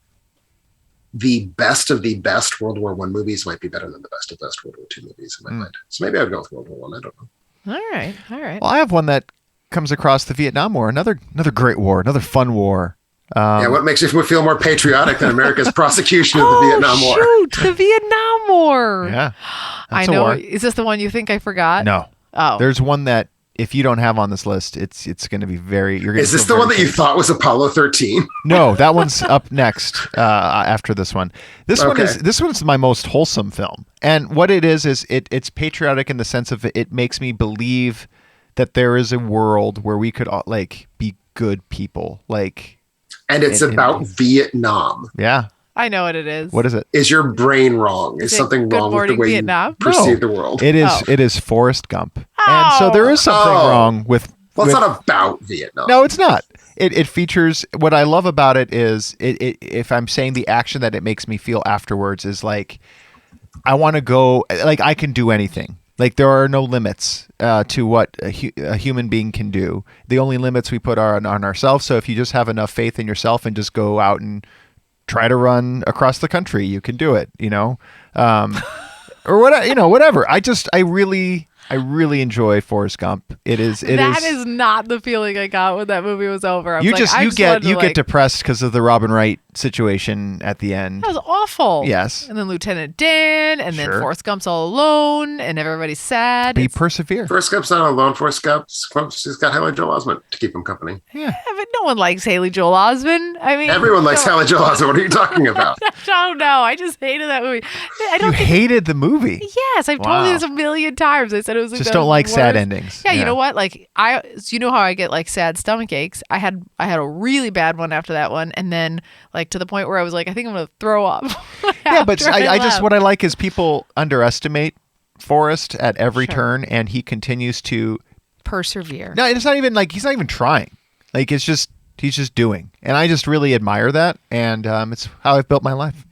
the best of the best World War I movies might be better than the best of best World War II movies in my mind. So maybe I'd go with World War I. I don't know. All right. Well, I have one that comes across the Vietnam War, another great war, another fun war. What makes you feel more patriotic than America's prosecution of the Vietnam War? Shoot, the Vietnam War. Yeah, I know. Is this the one you think I forgot? No. Oh, there's one that if you don't have on this list, it's going to be very. Is this the one that you thought was Apollo 13? No, that one's up next after this one. This one's my most wholesome film, and what it is it's patriotic in the sense of it makes me believe that there is a world where we could like be good people, like. And it's about Vietnam. Yeah. I know what it is. What is it? Is your brain wrong? Is something wrong with the way Vietnam? you perceive the world? It is. It is Forrest Gump, and so there is something wrong with. Well, it's not about Vietnam. No, it's not. It features what I love about it is if I'm saying the action that it makes me feel afterwards is like I want to go, like I can do anything. Like there are no limits to what a human being can do. The only limits we put are on ourselves. So if you just have enough faith in yourself and just go out and try to run across the country, you can do it. You know, or what whatever. I really enjoy Forrest Gump. That is not the feeling I got when that movie was over. You get depressed because of the Robin Wright situation at the end. That was awful. Yes. And then Lieutenant Dan, and then Forrest Gump's all alone, and everybody's sad. He persevered. Forrest Gump's not alone. Forrest Gump's got Haley Joel Osment to keep him company. Yeah, but no one likes Haley Joel Osment. I mean, everyone likes Haley Joel Osment. What are you talking about? I don't know. I just hated that movie. You hated the movie? Yes, I've told you this a million times. I said it was just don't like sad endings. Yeah, you know what? Like you know how I get like sad stomach aches. I had a really bad one after that one, and then like to the point where I was like, I think I'm gonna throw up. Yeah, but I just what I like is people underestimate Forrest at every turn, and he continues to persevere. No, it's not even like he's not even trying. Like he's just doing, and I just really admire that, and it's how I've built my life.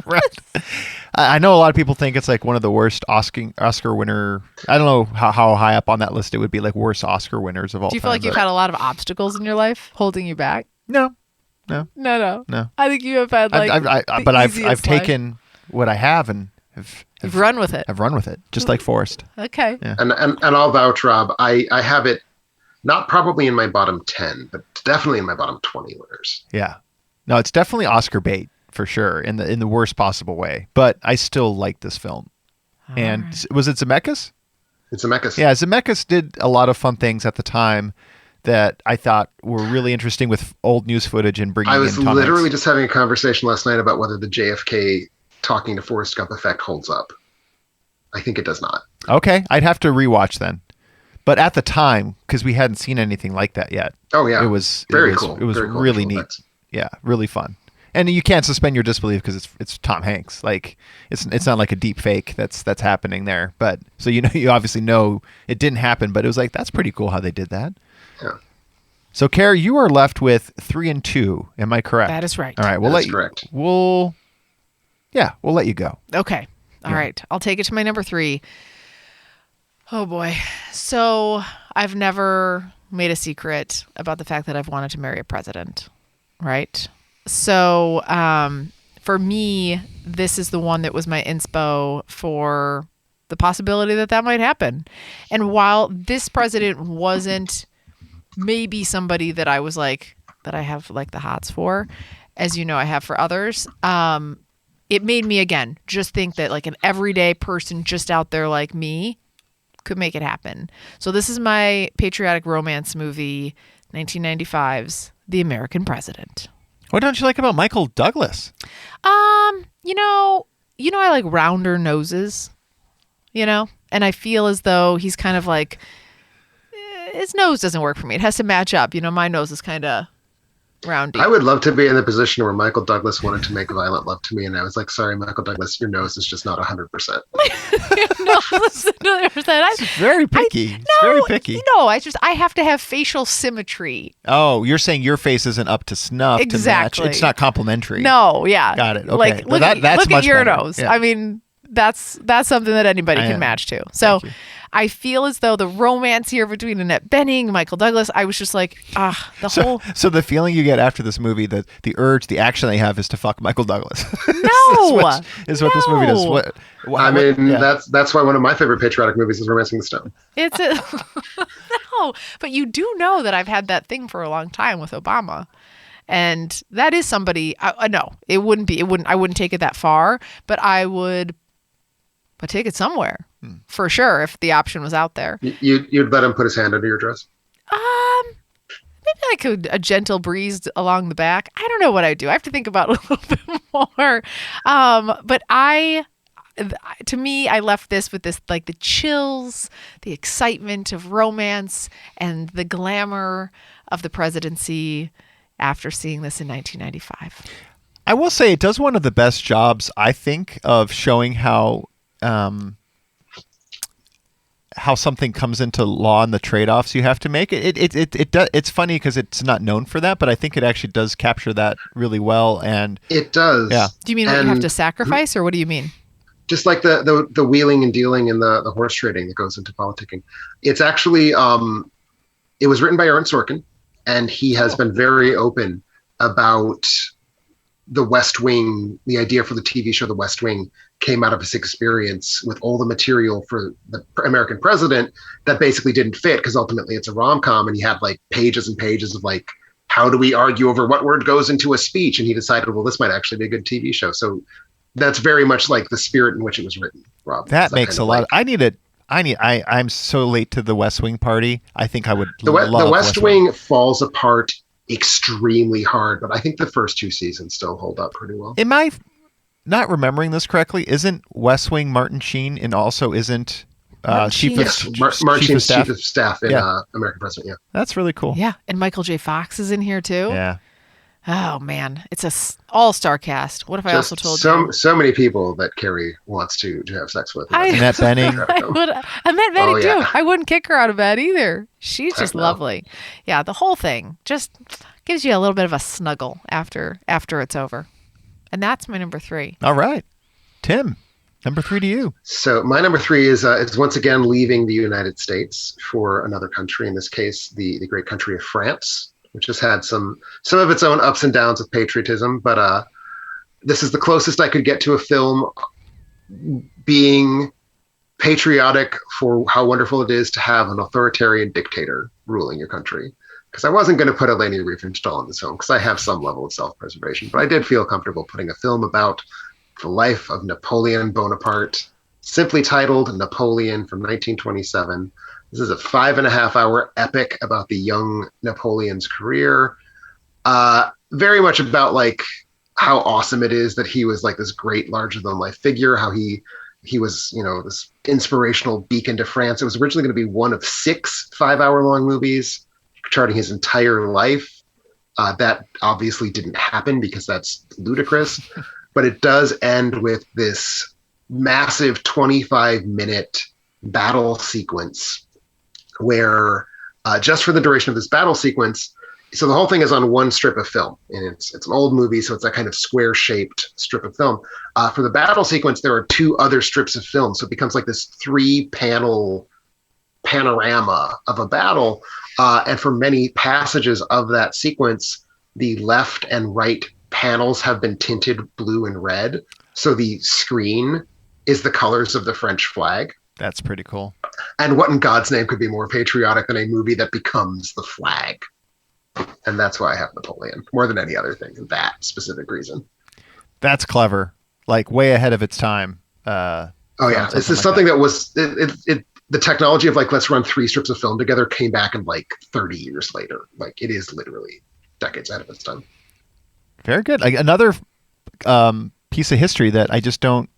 Right. I know a lot of people think it's like one of the worst Oscar winner. I don't know how high up on that list it would be, like worst Oscar winners of all time. Do you feel like you've had a lot of obstacles in your life holding you back? No. I think you have had like. I've taken what I have and you've run with it. I've run with it, just like Forrest. Okay. Yeah. And I'll vouch, Rob. I have it not probably in my bottom 10, but definitely in my bottom 20 winners. Yeah. No, it's definitely Oscar bait for sure in the worst possible way. But I still like this film. And was it Zemeckis? It's Zemeckis. Yeah, Zemeckis did a lot of fun things at the time that I thought were really interesting with old news footage and bringing in I was Tom literally Hanks. just having a conversation last night about whether the JFK talking to Forrest Gump effect holds up. I think it does not. Okay, I'd have to rewatch then. But at the time, because we hadn't seen anything like that yet. Oh yeah, it was very cool. It was very cool really neat. Effects. Yeah, really fun. And you can't suspend your disbelief because it's Tom Hanks. Like it's not like a deep fake that's happening there. But so you obviously know it didn't happen. But it was like that's pretty cool how they did that. Yeah. So, Carrie, you are left with 3 and 2. Am I correct? That is right. All right. Correct. We'll let you go. Okay. All right. I'll take it to my number 3. Oh boy. So I've never made a secret about the fact that I've wanted to marry a president. Right. So for me, this is the one that was my inspo for the possibility that might happen. And while this president wasn't maybe somebody that I was like, that I have like the hots for, as you know, I have for others, it made me, again, just think that like an everyday person just out there like me could make it happen. So this is my patriotic romance movie, 1995's The American President. What don't you like about Michael Douglas? I like rounder noses, and I feel as though he's kind of like, his nose doesn't work for me. It has to match up. My nose is kind of roundy. I would love to be in the position where Michael Douglas wanted to make violent love to me, and I was like, sorry, Michael Douglas, your nose is just not 100%. No, listen, It's very picky. Very picky. No, I have to have facial symmetry. Oh, you're saying your face isn't up to snuff Exactly. to match. It's not complimentary. No, yeah. Got it. Okay. Like, look, that's look much at your better. nose. Yeah. I mean, that's something that anybody can match to. So I feel as though the romance here between Annette Bening, Michael Douglas, I was just like, So the feeling you get after this movie, the urge, the action they have is to fuck Michael Douglas. No. is what this movie does. That's why one of my favorite patriotic movies is Romancing the Stone. No, but you do know that I've had that thing for a long time with Obama. And that is somebody, no, I wouldn't take it that far, but I would take it somewhere for sure if the option was out there. You'd let him put his hand under your dress? Maybe I could a gentle breeze along the back. I don't know what I do. I have to think about it a little bit more. But to me, I left this with this, like the chills, the excitement of romance, and the glamour of the presidency after seeing this in 1995. I will say it does one of the best jobs, I think, of showing how something comes into law and the trade-offs you have to make. It's funny because it's not known for that, but I think it actually does capture that really well. And it does. Yeah. Do you mean what you have to sacrifice, or what do you mean? Just like the wheeling and dealing and the horse trading that goes into politicking. It's actually it was written by Aaron Sorkin, and he has been very open about the West Wing. The idea for the TV show The West Wing came out of his experience with all the material for the American President that basically didn't fit, because ultimately it's a rom-com, and he had like pages and pages of like, how do we argue over what word goes into a speech? And he decided, well, this might actually be a good TV show. So that's very much like the spirit in which it was written, Rob. That makes a lot. I'm so late to the West Wing party. I think I would the West Wing falls apart extremely hard, but I think the first 2 seasons still hold up pretty well. Am I not remembering this correctly? Isn't West Wing Martin Sheen, and also isn't Chief of Staff in American President? Yeah, that's really cool. Yeah, and Michael J. Fox is in here too. Yeah. Oh man, it's a all-star cast. What if I also told you? So many people that Carrie wants to have sex with. Annette Bening. Annette Bening too. I wouldn't kick her out of bed either. She's just lovely. Yeah, the whole thing just gives you a little bit of a snuggle after it's over. And that's my number 3. All right, Tim, number 3 to you. So my number 3 is once again leaving the United States for another country. In this case, the great country of France, which has had some of its own ups and downs with patriotism. But this is the closest I could get to a film being patriotic for how wonderful it is to have an authoritarian dictator ruling your country. Because I wasn't going to put Leni Riefenstahl in this film, because I have some level of self-preservation. But I did feel comfortable putting a film about the life of Napoleon Bonaparte, simply titled Napoleon, from 1927. This is a 5.5-hour epic about the young Napoleon's career. Very much about like how awesome it is that he was like this great larger-than-life figure, how he was, this inspirational beacon to France. It was originally going to be one of 6 5-hour-long movies charting his entire life. That obviously didn't happen because that's ludicrous. But it does end with this massive 25-minute battle sequence where just for the duration of this battle sequence. So the whole thing is on one strip of film, and it's an old movie, so it's that kind of square-shaped strip of film. For the battle sequence, there are 2 other strips of film, so it becomes like this 3-panel panorama of a battle. And for many passages of that sequence, the left and right panels have been tinted blue and red, so the screen is the colors of the French flag. That's pretty cool. And what in God's name could be more patriotic than a movie that becomes the flag? And that's why I have Napoleon more than any other thing, for that specific reason. That's clever. Like way ahead of its time. Oh yeah, this is something that was the technology of like, let's run 3 strips of film together came back in like 30 years later. Like it is literally decades ahead of its time. Very good. Like another piece of history that I just don't.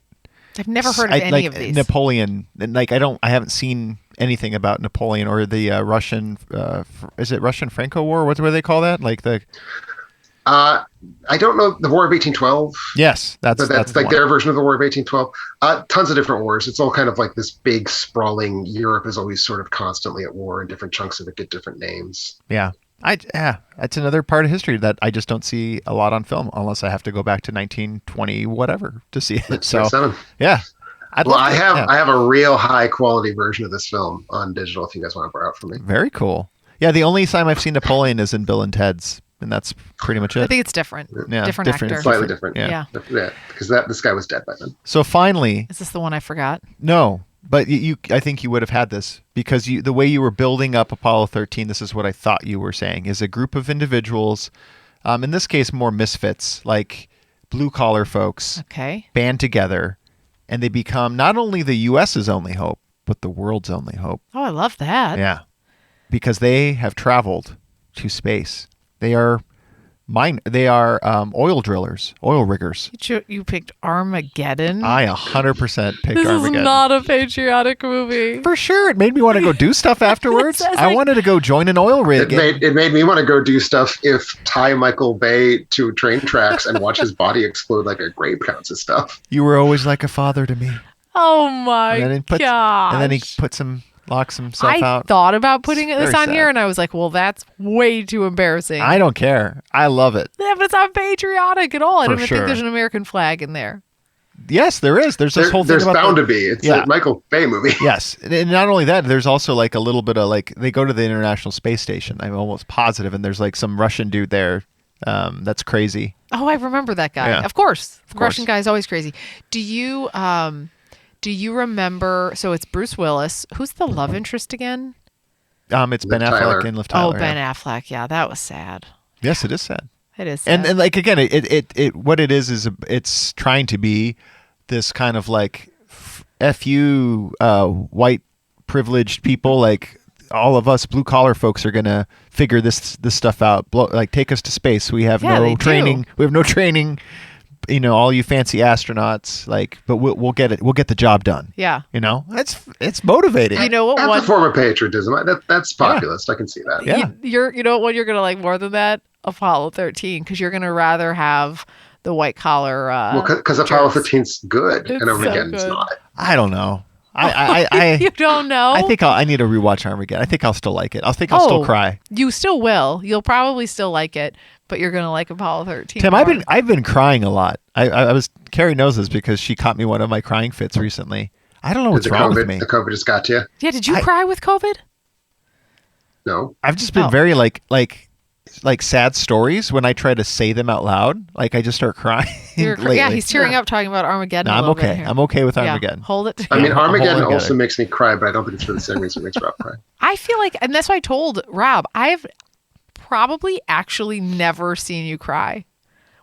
I've never heard of any of these. Napoleon, and like I haven't seen anything about Napoleon or the Russian. Is it Russian Franco War? What do they call that? Like the. I don't know, the War of 1812. Yes, that's like their version of the War of 1812. Tons of different wars. It's all kind of like this big sprawling. Europe is always sort of constantly at war, and different chunks of it get different names. Yeah. That's another part of history that I just don't see a lot on film unless I have to go back to 1920 whatever to see it. So yeah, I have a real high quality version of this film on digital if you guys want to borrow it from me. Very cool. Yeah, the only time I've seen Napoleon is in Bill and Ted's, and that's pretty much it. I think it's different. Yeah, different actor. Slightly different. Yeah, because this guy was dead by then. So finally, is this the one I forgot? No. But I think you would have had this because the way you were building up Apollo 13, this is what I thought you were saying, is a group of individuals, in this case more misfits, like blue-collar folks, band together, and they become not only the U.S.'s only hope, but the world's only hope. Oh, I love that. Yeah, because they have traveled to space. They are oil drillers, oil riggers. You picked Armageddon. I 100% picked Armageddon. Armageddon. This is not a patriotic movie. For sure. It made me want to go do stuff afterwards. I wanted to go join an oil rig. It made me want to go do stuff tie Michael Bay to train tracks and watch his body explode like a grape counts of stuff. You were always like a father to me. Oh my god! And then he locks himself out. I thought about putting this on here, and I was like, well, that's way too embarrassing. I don't care. I love it. Yeah, but it's not patriotic at all. I don't even think there's an American flag in there. Yes, there is. There's this whole thing about... There's bound to be. It's a Michael Bay movie. Yes. And not only that, there's also like a little bit of like, they go to the International Space Station. I'm almost positive. And there's like some Russian dude there that's crazy. Oh, I remember that guy. Yeah. Of course. The Russian guy is always crazy. Do you remember, so it's Bruce Willis. Who's the love interest again? It's Ben Affleck and Liv Tyler. Oh, Ben Affleck. Yeah, that was sad. Yes, it is sad. It is sad. And like, again, it what it is it's trying to be this kind of like, F you, white privileged people, like all of us blue collar folks are going to figure this stuff out. Take us to space. We have no training. We have no training. You know, all you fancy astronauts, but we'll get it. We'll get the job done. Yeah. You know, it's motivating. You know what? That's a form of patriotism. That's populist. Yeah. I can see that. Yeah. You know what you're going to like more than that? Apollo 13, because you're going to rather have the white collar. Because Apollo 13's good, and Armageddon's not. I don't know. I you don't know. I think I need to rewatch Armageddon. I think I'll still like it. I'll still cry. You still will. You'll probably still like it, but you're gonna like Apollo 13. Tim, I've been crying a lot. Carrie knows this because she caught me one of my crying fits recently. I don't know what's wrong with me. The COVID just got to you. Yeah. Did you cry with COVID? No. I've just been very like sad stories when I try to say them out loud. Like I just start crying. Yeah, he's tearing up talking about Armageddon. No, I'm okay. I'm okay with Armageddon. Yeah, hold it. I mean, Armageddon also makes me cry, but I don't think it's for the same reason it makes Rob cry. I feel like, and that's why I told Rob, I've probably actually never seen you cry,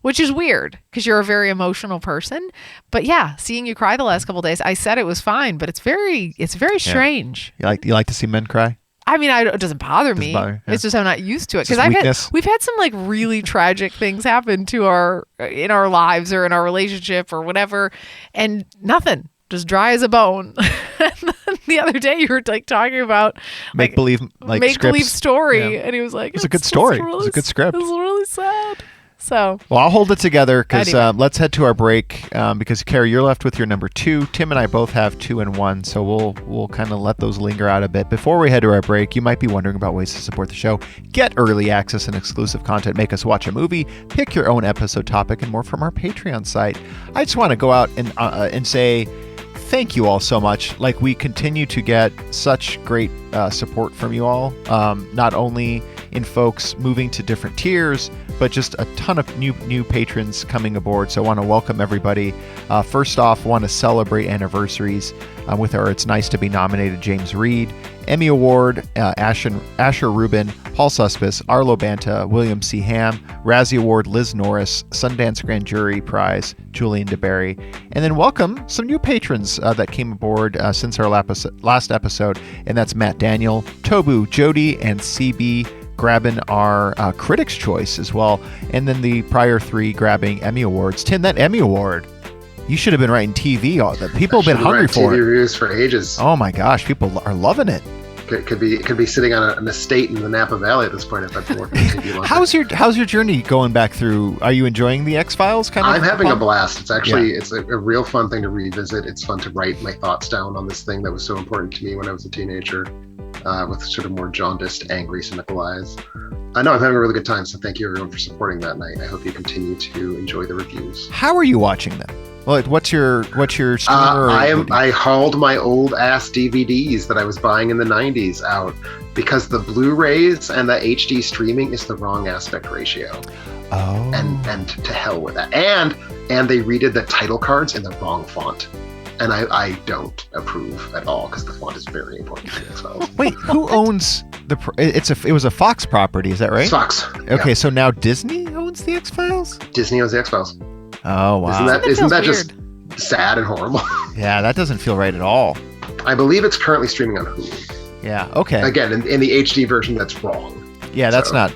which is weird because you're a very emotional person. But yeah, seeing you cry the last couple of days, I said it was fine, but it's very strange. You like to see men cry? I mean, it doesn't bother me. It's just I'm not used to it because we've had some like really tragic things happen in our lives or in our relationship or whatever, and nothing, just dry as a bone. And then the other day you were like talking about make believe story, and he was like, "It's a good story. Really, it's a good script. It's really sad." So, Well, I'll hold it together because Anyway. let's head to our break because, Carrie, you're left with your number 2. Tim and I both have 2 and 1, so we'll kind of let those linger out a bit. Before we head to our break, you might be wondering about ways to support the show. Get early access and exclusive content, make us watch a movie, pick your own episode topic, and more from our Patreon site. I just want to go out and say thank you all so much. Like, we continue to get such great support from you all, not only in folks moving to different tiers, but just a ton of new patrons coming aboard. So I want to welcome everybody. First off, want to celebrate anniversaries with our It's Nice to Be Nominated James Reed, Emmy Award, Asher Rubin, Paul Suspis, Arlo Banta, William C. Ham, Razzie Award, Liz Norris, Sundance Grand Jury Prize, Julian DeBerry. And then welcome some new patrons that came aboard since our last episode, and that's Matt Daniel, Tobu, Jody, and CB grabbing our Critics' Choice as well. And then the prior 3 grabbing Emmy Awards. Tim, that Emmy Award, you should have been writing TV. The people have been hungry for TV it. reviews for ages. Oh my gosh, people are loving it. Could be sitting on an estate in the Napa Valley at this point if I've been working TV long. How's your journey going back through? Are you enjoying the X-Files kind of? I'm having a blast. It's actually it's a real fun thing to revisit. It's fun to write my thoughts down on this thing that was so important to me when I was a teenager, with sort of more jaundiced, angry, cynical eyes. I know I'm having a really good time, so thank you everyone for supporting that night. I hope you continue to enjoy the reviews. How are you watching them? Well, what's your streamer? I hauled my old ass DVDs that I was buying in the 90s out because the Blu-rays and the HD streaming is the wrong aspect ratio. Oh. And to hell with that. And they redid the title cards in the wrong font. And I don't approve at all because the font is very important to me as well. Wait, who owns it was a Fox property, is that right? It's Fox. Okay, so now Disney owns the X-Files? Disney owns the X-Files. Oh, wow. Isn't that just sad and horrible? Yeah, that doesn't feel right at all. I believe it's currently streaming on Hulu. Yeah, okay. Again, in the HD version, that's wrong. Yeah,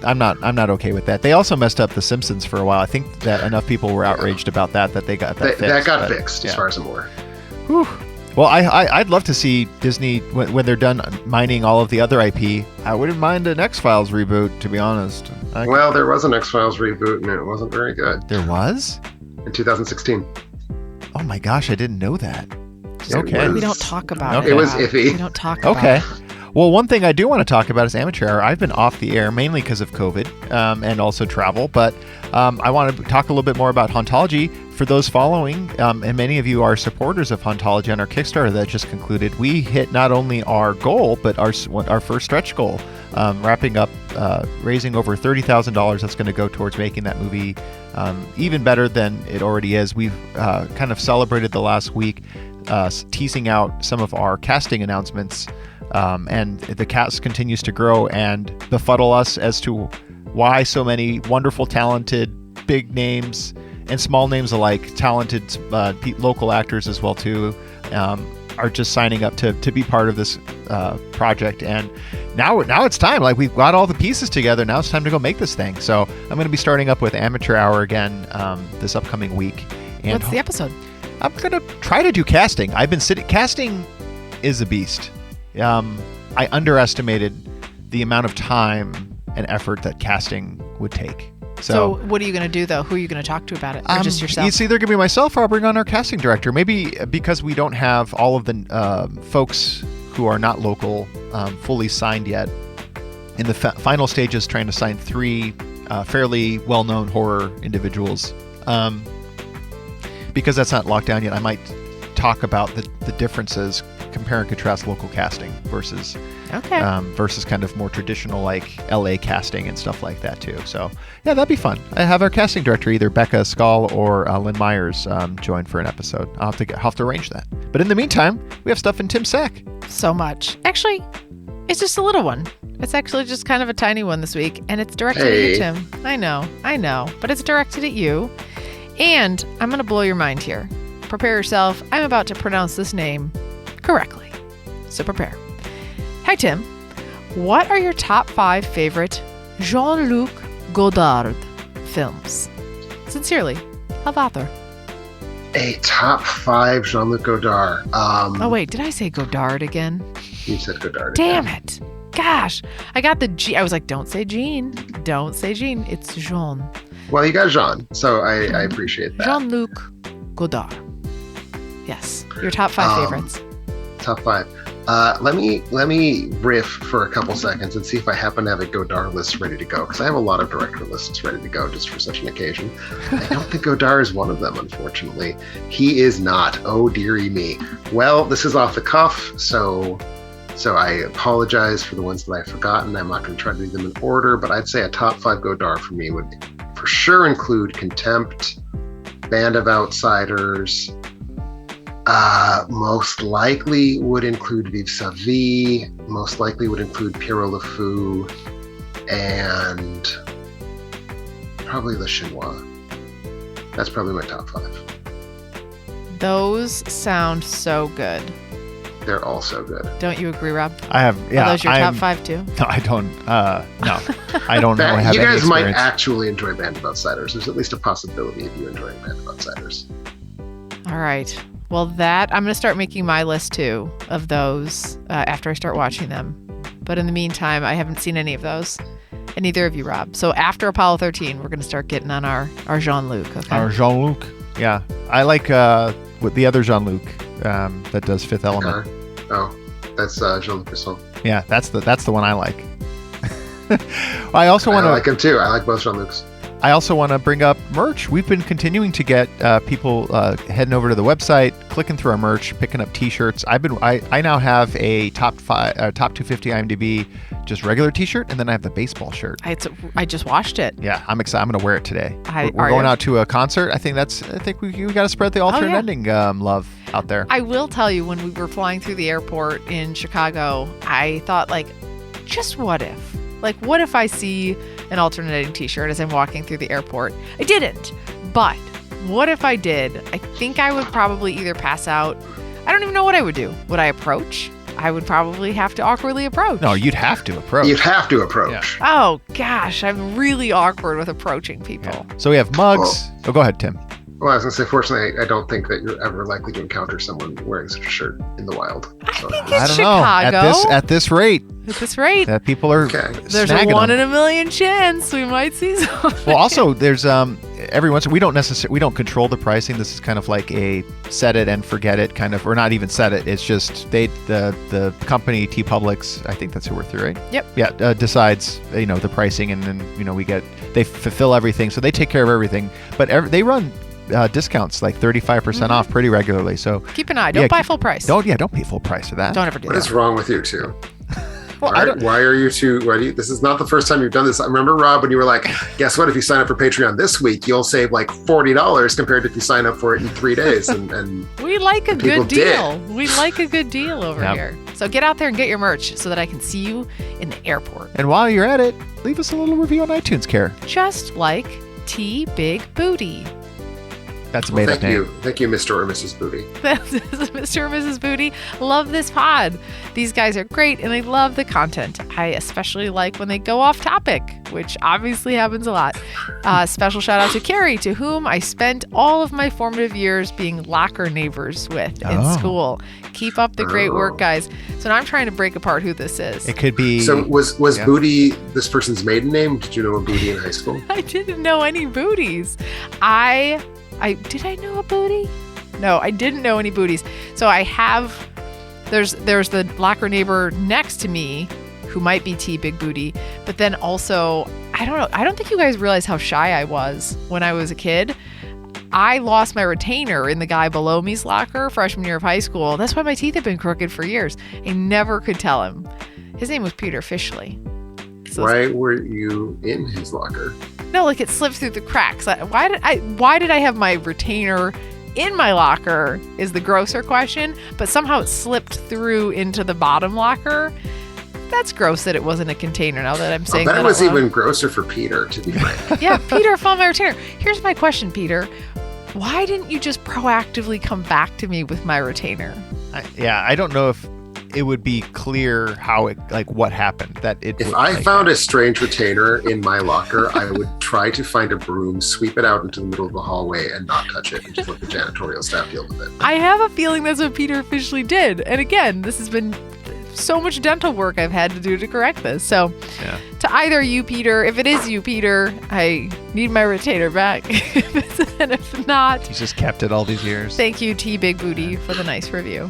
I'm not okay with that. They also messed up The Simpsons for a while. I think that enough people were outraged about that they got that fixed. That got fixed, as far as I'm aware. Whew. Well, I'd love to see Disney, when they're done mining all of the other IP, I wouldn't mind an X-Files reboot, to be honest. Well, there was an X-Files reboot, and it wasn't very good. There was? In 2016. Oh my gosh, I didn't know that. Yeah, Okay. we don't talk about it. It was iffy. We don't talk about Okay. it. Well, one thing I do want to talk about is Amateur Hour. I've been off the air mainly because of COVID and also travel, but I want to talk a little bit more about Hauntology. For those following, and many of you are supporters of Hauntology on our Kickstarter that just concluded, we hit not only our goal, but our first stretch goal, wrapping up, raising over $30,000 that's going to go towards making that movie even better than it already is. We've kind of celebrated the last week teasing out some of our casting announcements, and the cast continues to grow and befuddle us as to why so many wonderful, talented, big names and small names alike, talented local actors as well too, are just signing up to be part of this project. And now it's time. Like, we've got all the pieces together. Now it's time to go make this thing. So I'm going to be starting up with Amateur Hour again this upcoming week. And What's the episode? I'm going to try to do casting. I've been casting is a beast. I underestimated the amount of time and effort that casting would take. So what are you going to do, though? Who are you going to talk to about it? Or just yourself? It's either going to be myself or I'll bring on our casting director. Maybe because we don't have all of the folks who are not local fully signed yet. In the final stages, trying to sign 3 fairly well-known horror individuals. Because that's not locked down yet, I might talk about the differences, compare and contrast local casting versus kind of more traditional like LA casting and stuff like that too. So yeah, that'd be fun. I have our casting director, either Becca Skull or Lynn Myers, join for an episode. I'll have to arrange that. But in the meantime, we have stuff in Tim's sack. So much. Actually, it's just a little one. It's actually just kind of a tiny one this week, and it's directed at you, Tim. I know, but it's directed at you. And I'm going to blow your mind here. Prepare yourself. I'm about to pronounce this name correctly. So prepare. Hi, Tim. What are your top 5 favorite Jean-Luc Godard films? Sincerely, Alvathor. A top 5 Jean-Luc Godard. Oh, wait. Did I say Godard again? You said Godard. Damn it. Gosh. I got the G. I was like, don't say Jean. Don't say Jean. It's Jean. Well, you got Jean, so I appreciate that. Jean-Luc Godard. Yes, your top 5 favorites. Top 5. Let me riff for a couple seconds and see if I happen to have a Godard list ready to go, because I have a lot of director lists ready to go just for such an occasion. I don't think Godard is one of them, unfortunately. He is not. Oh, dearie me. Well, this is off the cuff, so I apologize for the ones that I've forgotten. I'm not going to try to do them in order, but I'd say a top 5 Godard for me would for sure include Contempt, Band of Outsiders, most likely would include Vive sa vie, most likely would include Pierrot le Fou, and probably Le Chinois. That's probably my top 5. Those sound so good. They're all so good. Don't you agree, Rob? I have, yeah. Are those your top 5 too? No, I don't. No, I don't know. You guys might actually enjoy Band of Outsiders. There's at least a possibility of you enjoying Band of Outsiders. All right. Well, I'm going to start making my list too of those after I start watching them. But in the meantime, I haven't seen any of those. And neither of you, Rob. So after Apollo 13, we're going to start getting on our Jean-Luc. Okay? Our Jean-Luc. Yeah. I like with the other Jean-Luc that does Fifth Element. Oh, that's Jean-Luc Besson. Yeah, that's the one I like. I also want to like him too. I like both Jean-Lucs. I also want to bring up merch. We've been continuing to get people heading over to the website, clicking through our merch, picking up T-shirts. I now have a top 250 IMDb just regular T-shirt, and then I have the baseball shirt. I just washed it. Yeah, I'm excited. I'm going to wear it today. We're are going you? out to a concert. I think we got to spread the alternate ending love out there. I will tell you, when we were flying through the airport in Chicago, I thought, like, just what if? Like, what if I see an alternating T-shirt as I'm walking through the airport? I didn't, but what if I did? I think I would probably either pass out. I don't even know what I would do. Would I approach? I would probably have to awkwardly approach. No, you'd have to approach. You'd have to approach. Yeah. Oh, gosh. I'm really awkward with approaching people. Yeah. So we have mugs. Go ahead, Tim. Well, I was going to say, fortunately, I don't think that you're ever likely to encounter someone wearing such a shirt in the wild. So, I think I it's don't know. Chicago. At this rate, that people are there's a snagging 1 them. in a million chance we might see someone. Well, also there's every once we don't control the pricing. This is kind of like a set it and forget it kind of, or not even set it. It's just the company T Publix, I think that's who we're through, right? Yep. Yeah, decides the pricing, and then they fulfill everything, so they take care of everything. But they run discounts like 35% off pretty regularly. So keep an eye. Don't buy full price. Don't pay full price for that. Don't ever do that. What is wrong with you two? Well, why are you two? This is not the first time you've done this. I remember, Rob, when you were like, guess what? If you sign up for Patreon this week, you'll save like $40 compared to if you sign up for it in 3 days. And we like a good deal. Did. We like a good deal over here. So get out there and get your merch so that I can see you in the airport. And while you're at it, leave us a little review on iTunes, Care. Just like T Big Booty. That's a made-up name. Thank you, Mr. or Mrs. Booty. Mr. or Mrs. Booty. Love this pod. These guys are great, and I love the content. I especially like when they go off topic, which obviously happens a lot. Special shout out to Carrie, to whom I spent all of my formative years being locker neighbors with in school. Keep up the great work, guys. So now I'm trying to break apart who this is. It could be. So was Booty this person's maiden name? Did you know a Booty in high school? I didn't know any booties. Did I know a booty? No, I didn't know any booties. So I have, there's the locker neighbor next to me who might be T Big Booty, but then also, I don't know. I don't think you guys realize how shy I was when I was a kid. I lost my retainer in the guy below me's locker freshman year of high school. That's why my teeth have been crooked for years. I never could tell him. His name was Peter Fishley. So why were you in his locker? No, like it slipped through the cracks. Why did I have my retainer in my locker is the grosser question, but somehow it slipped through into the bottom locker. That's gross that it wasn't a container now that I'm saying that. That was even grosser for Peter, to be frank. Yeah, Peter found my retainer. Here's my question, Peter. Why didn't you just proactively come back to me with my retainer? I don't know if it would be clear how what happened. If I found a strange retainer in my locker, I would try to find a broom, sweep it out into the middle of the hallway, and not touch it, and just let the janitorial staff deal with it. I have a feeling that's what Peter officially did. And again, this has been so much dental work I've had to do to correct this. So Yeah. to either you, Peter, if it is you, Peter, I need my retainer back. And if not, He's just kept it all these years. thank you, T Big Booty, for the nice review.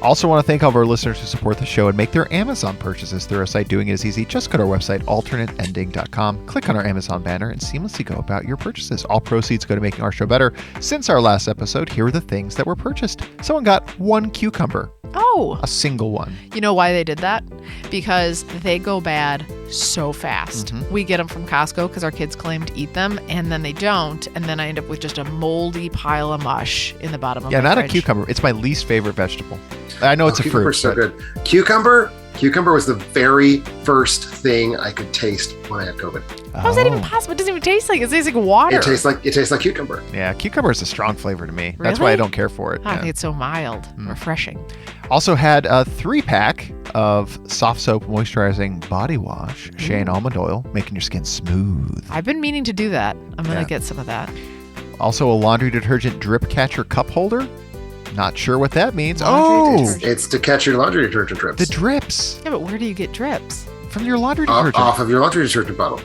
Also want to thank all of our listeners who support the show and make their Amazon purchases through our site. Doing it is easy. Just go to our website, alternateending.com, click on our Amazon banner, and seamlessly go about your purchases. All proceeds go to making our show better. Since our last episode, here are the things that were purchased. Someone got 1 cucumber, Oh, a single one. you know why they did that? Because they go bad so fast. Mhm. We get them from Costco because our kids claim to eat them, and then they don't, and then I end up with just a moldy pile of mush in the bottom of Yeah, my not fridge. a cucumber. It's my least favorite vegetable. I know it's a fruit. Cucumber's so but- good. Cucumber was the very first thing I could taste when I had COVID. How is that even Oh. possible? It doesn't even taste like it. It tastes like water. It tastes like cucumber. Yeah, cucumber is a strong flavor to me. That's why I Really? don't care for it. I Yeah. think it's so mild, refreshing. Also had a 3-pack of soft soap moisturizing body wash, shea and almond oil, making your skin smooth. I've been meaning to do that. I'm going to Yeah. get some of that. Also a laundry detergent drip catcher cup holder. Not sure what that means. Laundry Oh, detergent. It's to catch your laundry detergent drips. the drips Yeah, but where do you get drips? from your laundry off, detergent. off of your laundry detergent bottle.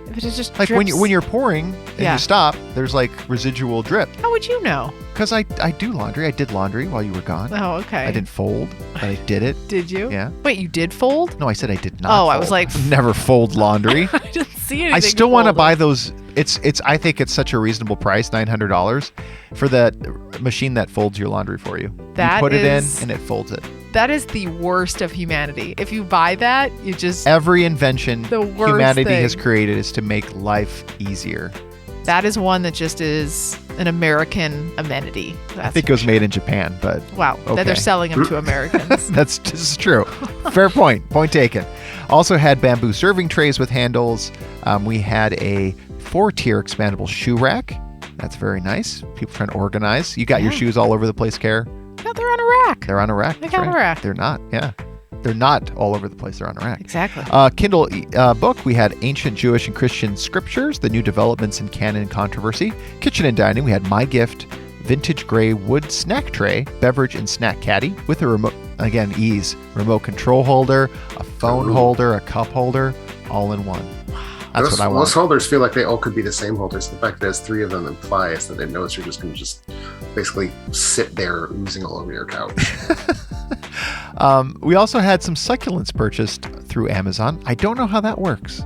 If it's just Like drips, when you're pouring and Yeah. you stop, there's like residual drip. How would you know? Because I do laundry. I did laundry while you were gone. Oh, okay. I didn't fold, but I did it. Did you? Yeah. Wait, you did fold? No, I said I did not. Oh, I was fold. like- never fold laundry. I didn't see anything. I still want to fold. buy those. It's. I think it's such a reasonable price, $900, for that machine that folds your laundry for you. That you put it in is- and it folds it. That is the worst of humanity. If you buy that, you just Every invention The worst humanity thing. has created is to make life easier. that is one that just is an American amenity. I think it was made in Japan, but wow. That okay. they're selling them to Americans. this is true. Fair point. Point taken. Also had bamboo serving trays with handles. We had a 4-tier expandable shoe rack. That's very nice. People trying to organize. You got your Yeah. shoes all over the place, Care. No, they're on a rack. They're on a rack. They That's got a right. rack. They're not. Yeah. They're not all over the place. They're on a rack. Exactly. Kindle book, we had Ancient Jewish and Christian Scriptures, the new developments in canon and controversy. Kitchen and dining, we had My Gift, vintage gray wood snack tray, beverage and snack caddy with a remote, again, ease, remote control holder, a phone Ooh. holder, a cup holder, all in one. That's Those, what I those want. holders feel like they all could be the same holders. The fact that there's 3 of them implies that they know you're just going to just basically sit there oozing all over your couch. We also had some succulents purchased through Amazon. I don't know how that works.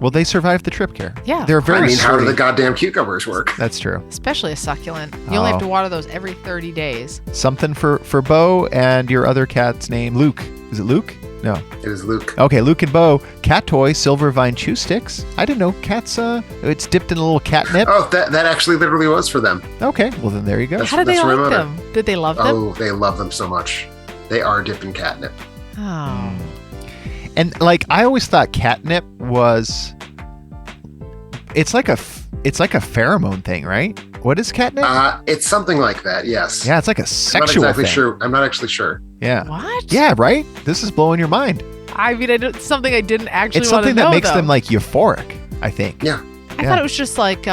Will they survive the trip, Care? Yeah, They're of very I mean, how do sturdy. the goddamn cucumbers work? That's true. Especially a succulent. You only have to Oh. water those every 30 days. Something for Bo and your other cat's name, Luke. Is it Luke? No. It is Luke. Okay, Luke and Bo, cat toy, silver vine chew sticks. I didn't know cats, it's dipped in a little catnip. Oh, that actually literally was for them. Okay, well then there you go. How did they that's like remote. them? Did they love them? Oh, they love them so much. They are dipped in catnip. Oh. And like I always thought catnip was it's like a pheromone thing, right? What is catnip? It's something like that, yes. Yeah, it's like a I'm not sexual exactly thing. sure. I'm not actually sure. Yeah. What? Yeah, right? This is blowing your mind. I mean, it's something I didn't actually It's want to something know, that makes though. them like euphoric, I think. Yeah. I yeah. thought it was just like,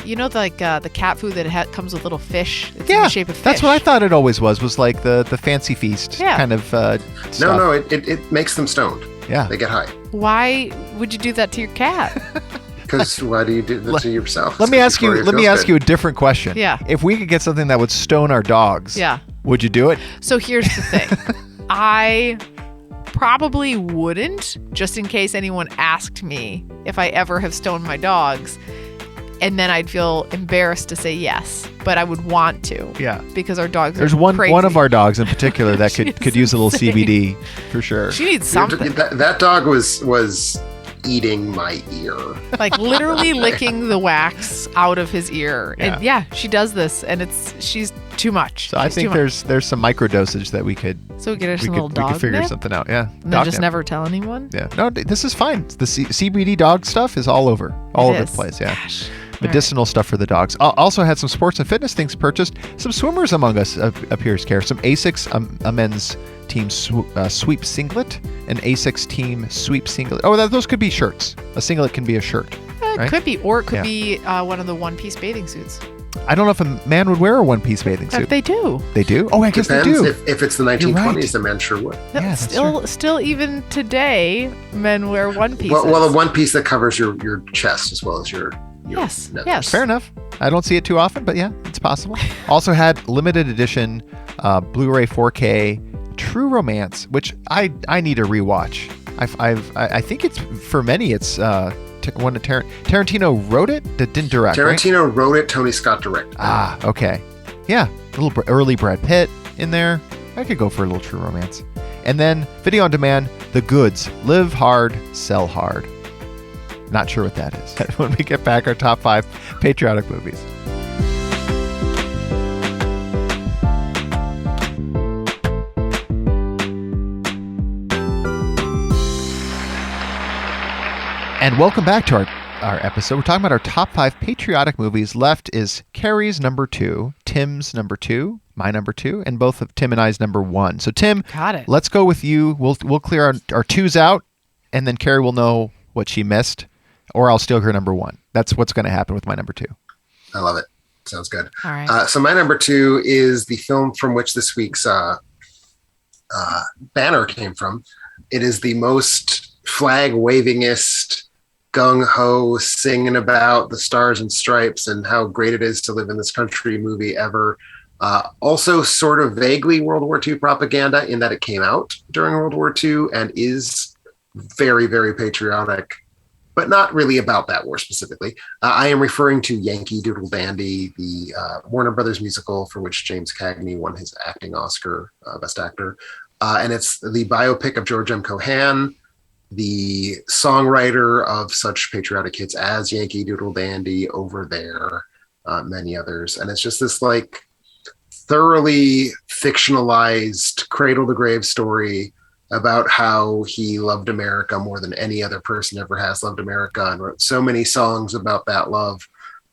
you know, like the cat food that comes with little fish. It's in Yeah, the shape of fish. that's what I thought it always was like the fancy feast Yeah. kind of stuff. No, it makes them stoned. Yeah. They get high. Why would you do that to your cat? Because why do you do that to yourself? Let me ask you a different question. Yeah. If we could get something that would stone our dogs, Yeah. would you do it? So here's the thing. I probably wouldn't, just in case anyone asked me if I ever have stoned my dogs. And then I'd feel embarrassed to say yes, but I would want to. Yeah. Because our dogs There's are one crazy. of our dogs in particular that She could is use a little insane. CBD for sure. She needs something. That dog was eating my ear. Like literally licking the wax out of his ear. Yeah. And yeah, she does this and she's too much. So I She's think too much. there's some micro dosage that we could So get her some little dog figure nip, something out. Yeah. and then Dog just nip. never tell anyone. Yeah. No, this is fine. The CBD dog stuff is all over It the is. place. Yeah. Gosh. Medicinal stuff for the dogs. Also had some sports and fitness things purchased. Some swimmers among us appears, Care. Some Asics, a men's team sweep singlet, an Asics team sweep singlet. Oh, those could be shirts. A singlet can be a shirt. It right? could be, or it could Yeah. be one of the one-piece bathing suits. I don't know if a man would wear a one-piece bathing suit. But they do. They do? Oh, I guess Depends. they do. If it's the You're 1920s, right. the man sure would. No, Yeah, that's still even today, men wear one pieces. Well, the one piece that covers your chest as well as your Yes, nethers. yes. Fair enough. I don't see it too often, but yeah, it's possible. Also had limited edition Blu-ray 4K True Romance, which I need to rewatch. I think it's for many. It's one of Tarantino wrote it, that didn't direct. Right? Tarantino wrote it. Tony Scott directed. Ah, okay. Yeah, a little early Brad Pitt in there. I could go for a little True Romance. And then video on demand, The Goods. Live hard, sell hard. Not sure what that is. When we get back, our top 5 patriotic movies. And welcome back to our episode. We're talking about our top 5 patriotic movies. Left is Carrie's number 2, Tim's number 2, my number 2, and both of Tim and I's number 1. So Tim, Got it. let's go with you. We'll clear our 2s out, and then Carrie will know what she missed, or I'll steal her number 1. That's what's going to happen with my number 2. I love it. Sounds good. All right. So my number 2 is the film from which this week's banner came from. It is the most flag-wavingest, gung-ho, singing about the stars and stripes and how great it is to live in this country movie ever. Also sort of vaguely World War II propaganda in that it came out during World War II and is very, very patriotic, but not really about that war specifically. I am referring to Yankee Doodle Dandy, the Warner Brothers musical for which James Cagney won his acting Oscar, Best Actor. And it's the biopic of George M. Cohan, the songwriter of such patriotic hits as Yankee Doodle Dandy, Over There, many others. And it's just this like thoroughly fictionalized cradle to grave story about how he loved America more than any other person ever has loved America, and wrote so many songs about that love.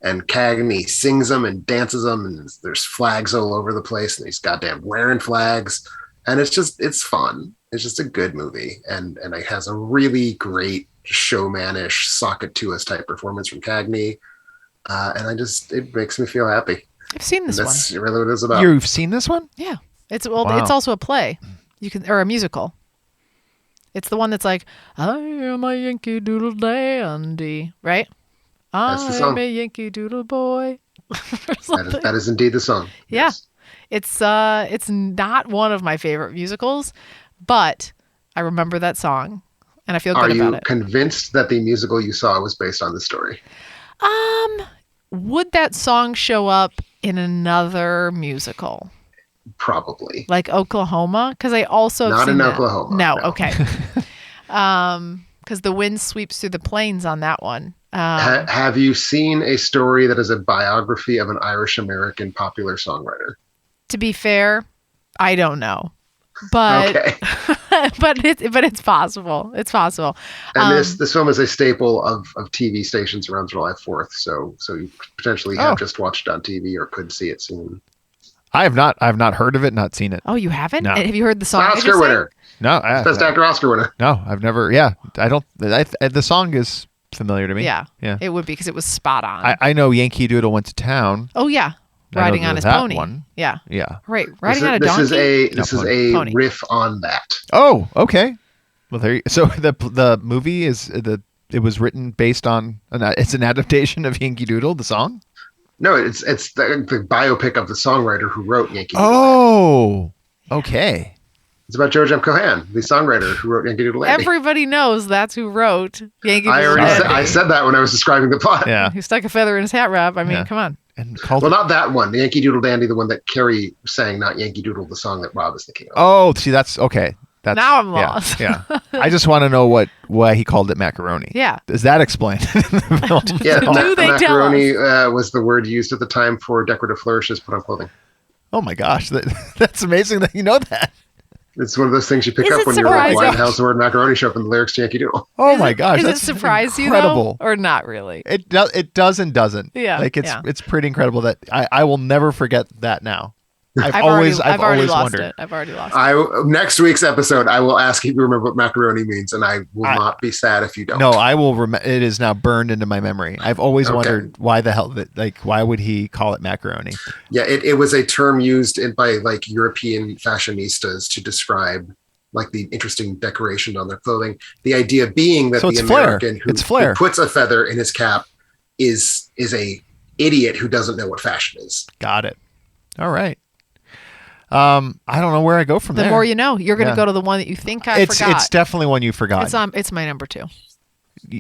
And Cagney sings them and dances them, and there's flags all over the place, and he's goddamn wearing flags. And it's fun. It's just a good movie, and it has a really great showmanish socket to us type performance from Cagney, and it makes me feel happy. I've seen this one. That's really what it's about. You've seen this one? Yeah. It's Wow. it's also a play. Or a musical. It's the one that's like, I am a Yankee Doodle Dandy, right? That's the I song. am a Yankee Doodle Boy. That is indeed the song. Yeah. Yes. It's not one of my favorite musicals, but I remember that song and I feel Are good you about it. convinced that the musical you saw was based on the story? Would that song show up in another musical? Probably. Like Oklahoma? Because I also have Not seen in that. Oklahoma, No, no. okay. Because the wind sweeps through the plains on that one. Have you seen a story that is a biography of an Irish American popular songwriter? To be fair, I don't know, but Okay. but it's possible. It's possible. And this film is a staple of TV stations around July 4th. So you potentially have just watched it on TV or could see it soon. I have not heard of it, not seen it. Oh, you haven't? No. Have you heard the song? I just Oscar sang? winner. No, Best Actor Oscar winner. No, I've never. Yeah, I don't. The song is familiar to me. Yeah, yeah. It would be because it was spot on. I know Yankee Doodle went to town. Oh yeah, I know riding on his that pony. one. Yeah, Yeah. right. Riding on a This donkey. is No, a pony. riff on that. Oh, okay. Well, there. So the movie it was written based on it's an adaptation of Yankee Doodle, the song. No, it's the biopic of the songwriter who wrote Yankee Doodle. Oh, okay. It's about George M. Cohan, the songwriter who wrote Yankee Doodle Dandy. Everybody knows that's who wrote Yankee I Doodle already Dandy. said, I said that when I was describing the plot. Yeah. Who stuck a feather in his hat wrap? I mean, Yeah. come on. And called Well, it. not that one. The Yankee Doodle Dandy, the one that Carrie sang, not Yankee Doodle, the song that Rob is thinking of. Oh, see, that's okay. That's Now I'm yeah, lost. Yeah. I just want to know why he called it macaroni. Yeah. Does that explain? Yeah, Do they tell macaroni was the word used at the time for decorative flourishes put on clothing. Oh my gosh, that's amazing that you know that. It's one of those things you pick Is up it when you're like, why surprising? the hell's the word macaroni show up in the lyrics to Yankee Doodle? Oh my gosh, Does that's it surprise incredible. you though, or not really? It does and doesn't. Yeah, Like yeah. it's pretty incredible that I will never forget that now. I've always lost wondered. it. I've already lost it. Next week's episode, I will ask you to remember what macaroni means, and I will not be sad if you don't. No, I will. It is now burned into my memory. I've always wondered why the hell why would he call it macaroni? Yeah, it was a term used by like European fashionistas to describe like the interesting decoration on their clothing. The idea being that the American who puts a feather in his cap is a idiot who doesn't know what fashion is. Got it. All right. I don't know where I go from there. The more you know. You're going to go to the one that you think I forgot. It's definitely one you forgot. It's my number 2.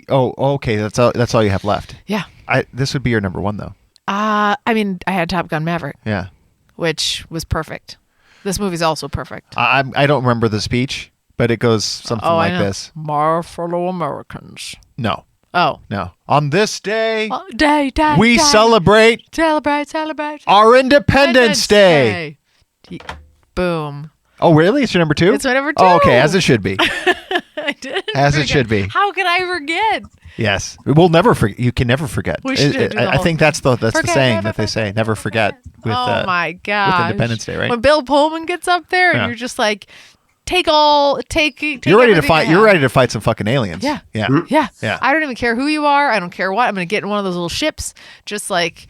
Oh, okay. That's all you have left. Yeah. This would be your number 1 though. I mean, I had Top Gun Maverick. Yeah. Which was perfect. This movie's also perfect. I don't remember the speech, but it goes something like this. My fellow Americans. No. Oh. No. On this day, we celebrate our Independence Day. Boom. Oh, really? It's your number 2? It's my number 2. Oh, okay. As it should be. I did. As it should be. How could I forget? Yes. We'll never forget. You can never forget. I think that's the saying that they say. Never forget. With, my God. With Independence Day, right? When Bill Pullman gets up there and you're just like, take you're ready to fight. You're ready to fight some fucking aliens. Yeah. Yeah. Yeah. I don't even care who you are. I don't care what. I'm going to get in one of those little ships, just like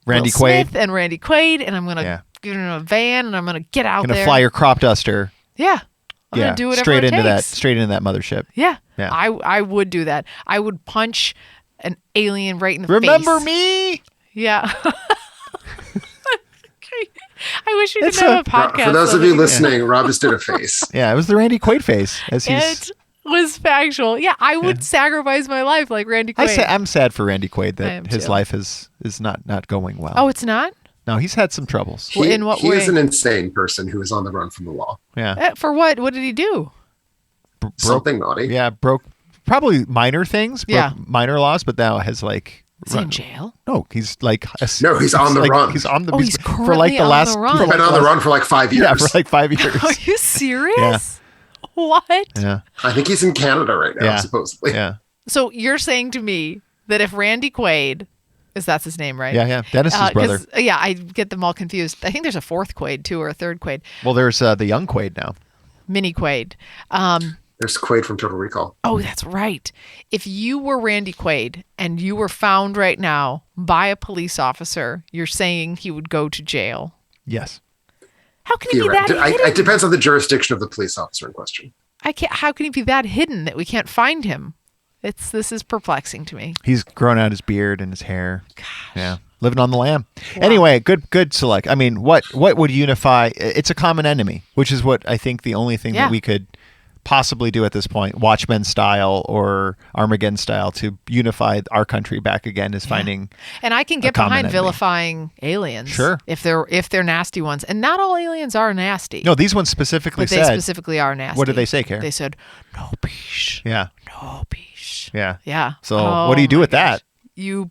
Randy Will Quaid Smith and Randy Quaid, and I'm going to get in a van and I'm going to get out there. Gonna fly your crop duster. Yeah. I'm going to do whatever straight it into takes. straight into that mothership. Yeah. Yeah. I would do that. I would punch an alien right in the face. Remember me? Yeah. I wish we could have a podcast. For those of you listening, Rob just did a face. Yeah, it was the Randy Quaid face. It was factual. Yeah, I would sacrifice my life like Randy Quaid. I'm sad for Randy Quaid that his life is not going well. Oh, it's not? No, he's had some troubles. In what way? He is an insane person who is on the run from the law. Yeah. For what? What did he do? Something naughty. Yeah, broke probably minor things. Minor laws, but now has like. Is he in jail? No, he's like. No, he's on the run. He's on the. He's for like the last. He's been on the run for like 5 years. Yeah, for like 5 years. Are you serious? Yeah. What? Yeah. I think he's in Canada right now, supposedly. Yeah. So you're saying to me that if Randy Quaid, that's his name, right? Yeah. Dennis's brother. Yeah, I get them all confused. I think there's a 4th Quaid too, or a 3rd Quaid. Well, there's the young Quaid now. Mini Quaid. There's Quaid from Total Recall. Oh, that's right. If you were Randy Quaid and you were found right now by a police officer, you're saying he would go to jail. Yes. How can he be that hidden? It depends on the jurisdiction of the police officer in question. How can he be that hidden that we can't find him? This is perplexing to me. He's grown out his beard and his hair. Gosh. Yeah. Living on the lam. Wow. Anyway, good select. I mean, what would unify? It's a common enemy, which is what I think the only thing that we could possibly do at this point, Watchmen style or Armageddon style, to unify our country back again is finding. And I can get behind vilifying aliens, sure, if they're nasty ones, and not all aliens are nasty. No, these ones specifically they specifically are nasty. What did they say, Carrie? They said no peace. Yeah. No peace. Yeah. Yeah. So what do you do with that? You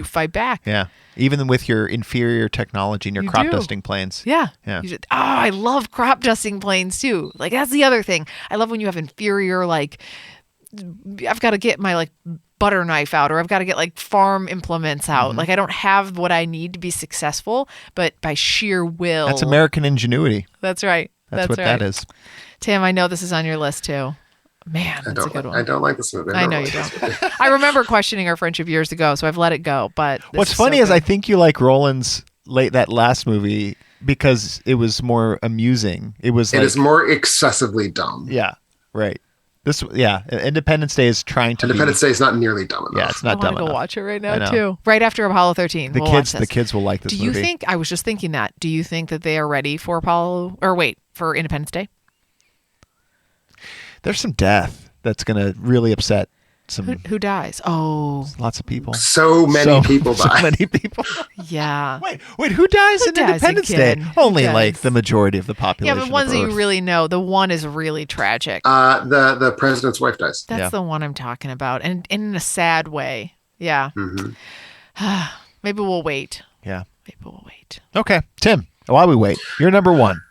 fight back. Yeah. Even with your inferior technology and your crop dusting planes. Yeah. Yeah. I love crop dusting planes too. Like, that's the other thing. I love when you have inferior, like, I've got to get my like butter knife out, or I've got to get like farm implements out. Like, I don't have what I need to be successful, but by sheer will. That's American ingenuity. That's right. That's what right. that is. Tim, I know this is on your list too. Man, that's a good one. I don't like this movie. I know you don't. I remember questioning our friendship years ago, so I've let it go. But what's funny is I think you like Roland's that last movie because it was more amusing. It is more excessively dumb. Yeah, right. Independence Day is trying to. Independence Day is not nearly dumb enough. Yeah, it's not dumb enough. I want to go watch it right now too. Right after Apollo 13. The kids will like this movie. Do you think? I was just thinking that. Do you think that they are ready for for Independence Day? There's some death that's going to really upset some. Who dies? Oh, lots of people. So many people die. So many people. Yeah. Wait, who dies in Independence Day? Only like the majority of the population. Yeah, but ones that you really know. The one is really tragic. The president's wife dies. That's the one I'm talking about, and in a sad way. Yeah. Mm-hmm. Maybe we'll wait. Yeah. Maybe we'll wait. Okay, Tim. While we wait, you're number 1.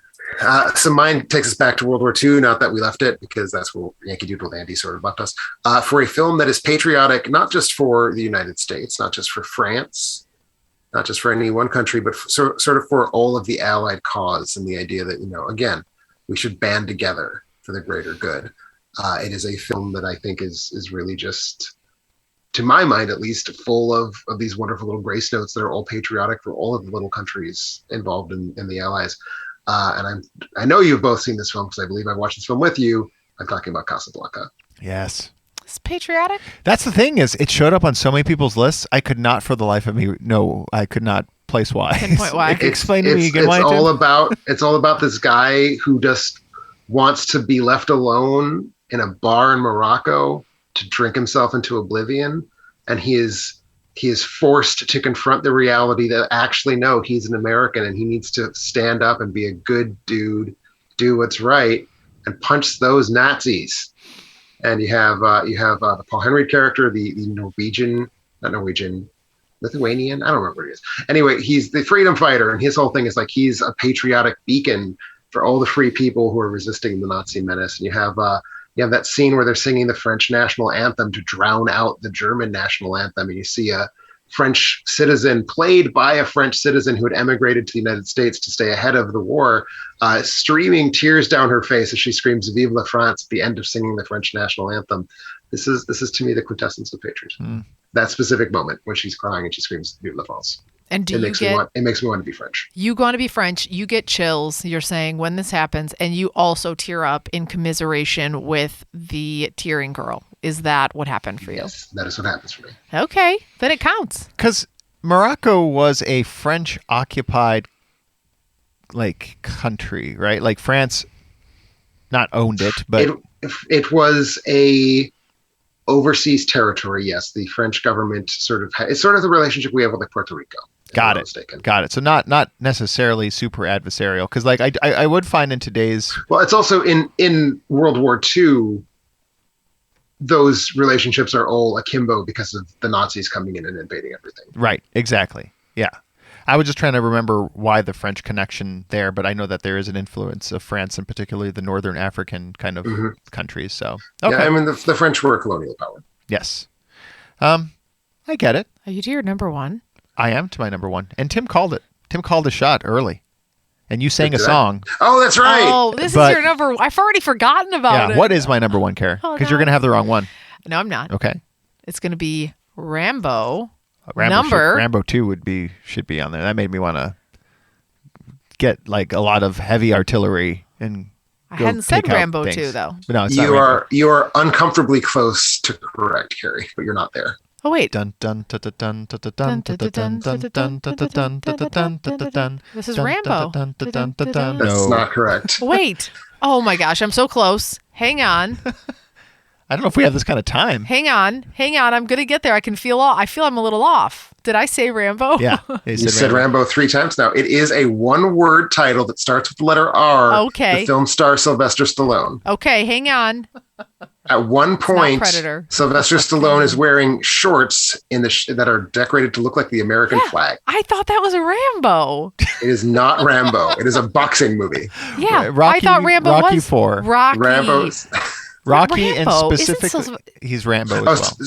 So mine takes us back to World War II, not that we left it, because that's where Yankee Doodle Dandy sort of left us, for a film that is patriotic, not just for the United States, not just for France, not just for any one country, but sort of for all of the Allied cause, and the idea that, again, we should band together for the greater good. It is a film that I think is really just, to my mind at least, full of these wonderful little grace notes that are all patriotic for all of the little countries involved in the Allies. And I know you've both seen this film because I believe I watched this film with you. I'm talking about Casablanca. Yes. It's patriotic. That's the thing, is it showed up on so many people's lists. I could not for the life of me I could not place why. Pinpoint why. Explain to me again why. It's all about this guy who just wants to be left alone in a bar in Morocco to drink himself into oblivion, and he is forced to confront the reality that actually, no, he's an American and he needs to stand up and be a good dude, do what's right, and punch those Nazis. And you have the Paul Henry character, the Lithuanian, I don't remember what he is. Anyway, he's the freedom fighter, and his whole thing is like he's a patriotic beacon for all the free people who are resisting the Nazi menace. And you have that scene where they're singing the French national anthem to drown out the German national anthem, and you see a French citizen played by a French citizen who had emigrated to the United States to stay ahead of the war, streaming tears down her face as she screams "Vive la France" at the end of singing the French national anthem. This is to me the quintessence of patriotism. That specific moment when she's crying and she screams "Vive la France." And it makes me want to be French. You want to be French. You get chills, you're saying, when this happens, and you also tear up in commiseration with the tearing girl. Is that what happened for you? Yes, that is what happens for me. Okay, then it counts. Because Morocco was a French-occupied country, right? Like France not owned it, but it was a overseas territory. Yes, the French government it's sort of the relationship we have with Puerto Rico. Got it. So not necessarily super adversarial, because I would find in today's, well, it's also in World War II, those relationships are all akimbo because of the Nazis coming in and invading everything. Right. Exactly. Yeah. I was just trying to remember why the French connection there, but I know that there is an influence of France, and particularly the Northern African kind of countries. So okay. Yeah, I mean the French were a colonial power. Yes. I get it. Are you to your number one? I am to my number one. And Tim called it. Tim called a shot early. And you sang a song. Oh, that's right. Oh, this is your number. I've already forgotten about it. Yeah, what is my number one, Carrie? Because you're going to have the wrong one. No, I'm not. Okay. It's going to be Rambo. Rambo 2 should be on there. That made me want to get a lot of heavy artillery and I hadn't said Rambo 2 though. But no, it's you are uncomfortably close to correct, Carrie, but you're not there. Oh wait. Dun dun dun dun dun dun dun dun dun dun dun. This is Rambo. That's not correct. Wait. Oh my gosh, I'm so close. Hang on. I don't know if we have this kind of time. Hang on. I'm going to get there. I feel I'm a little off. Did I say Rambo? Yeah. You said Rambo 3 times now. It is a one-word title that starts with the letter R. Okay. The film star Sylvester Stallone. Okay, hang on. At one point, Sylvester Stallone is wearing shorts that are decorated to look like the American flag. I thought that was a Rambo. It is not Rambo. It is a boxing movie. Yeah, I thought Rambo Rocky was 4. Rambo's... Rocky Rambo. And specifically, he's Rambo as well.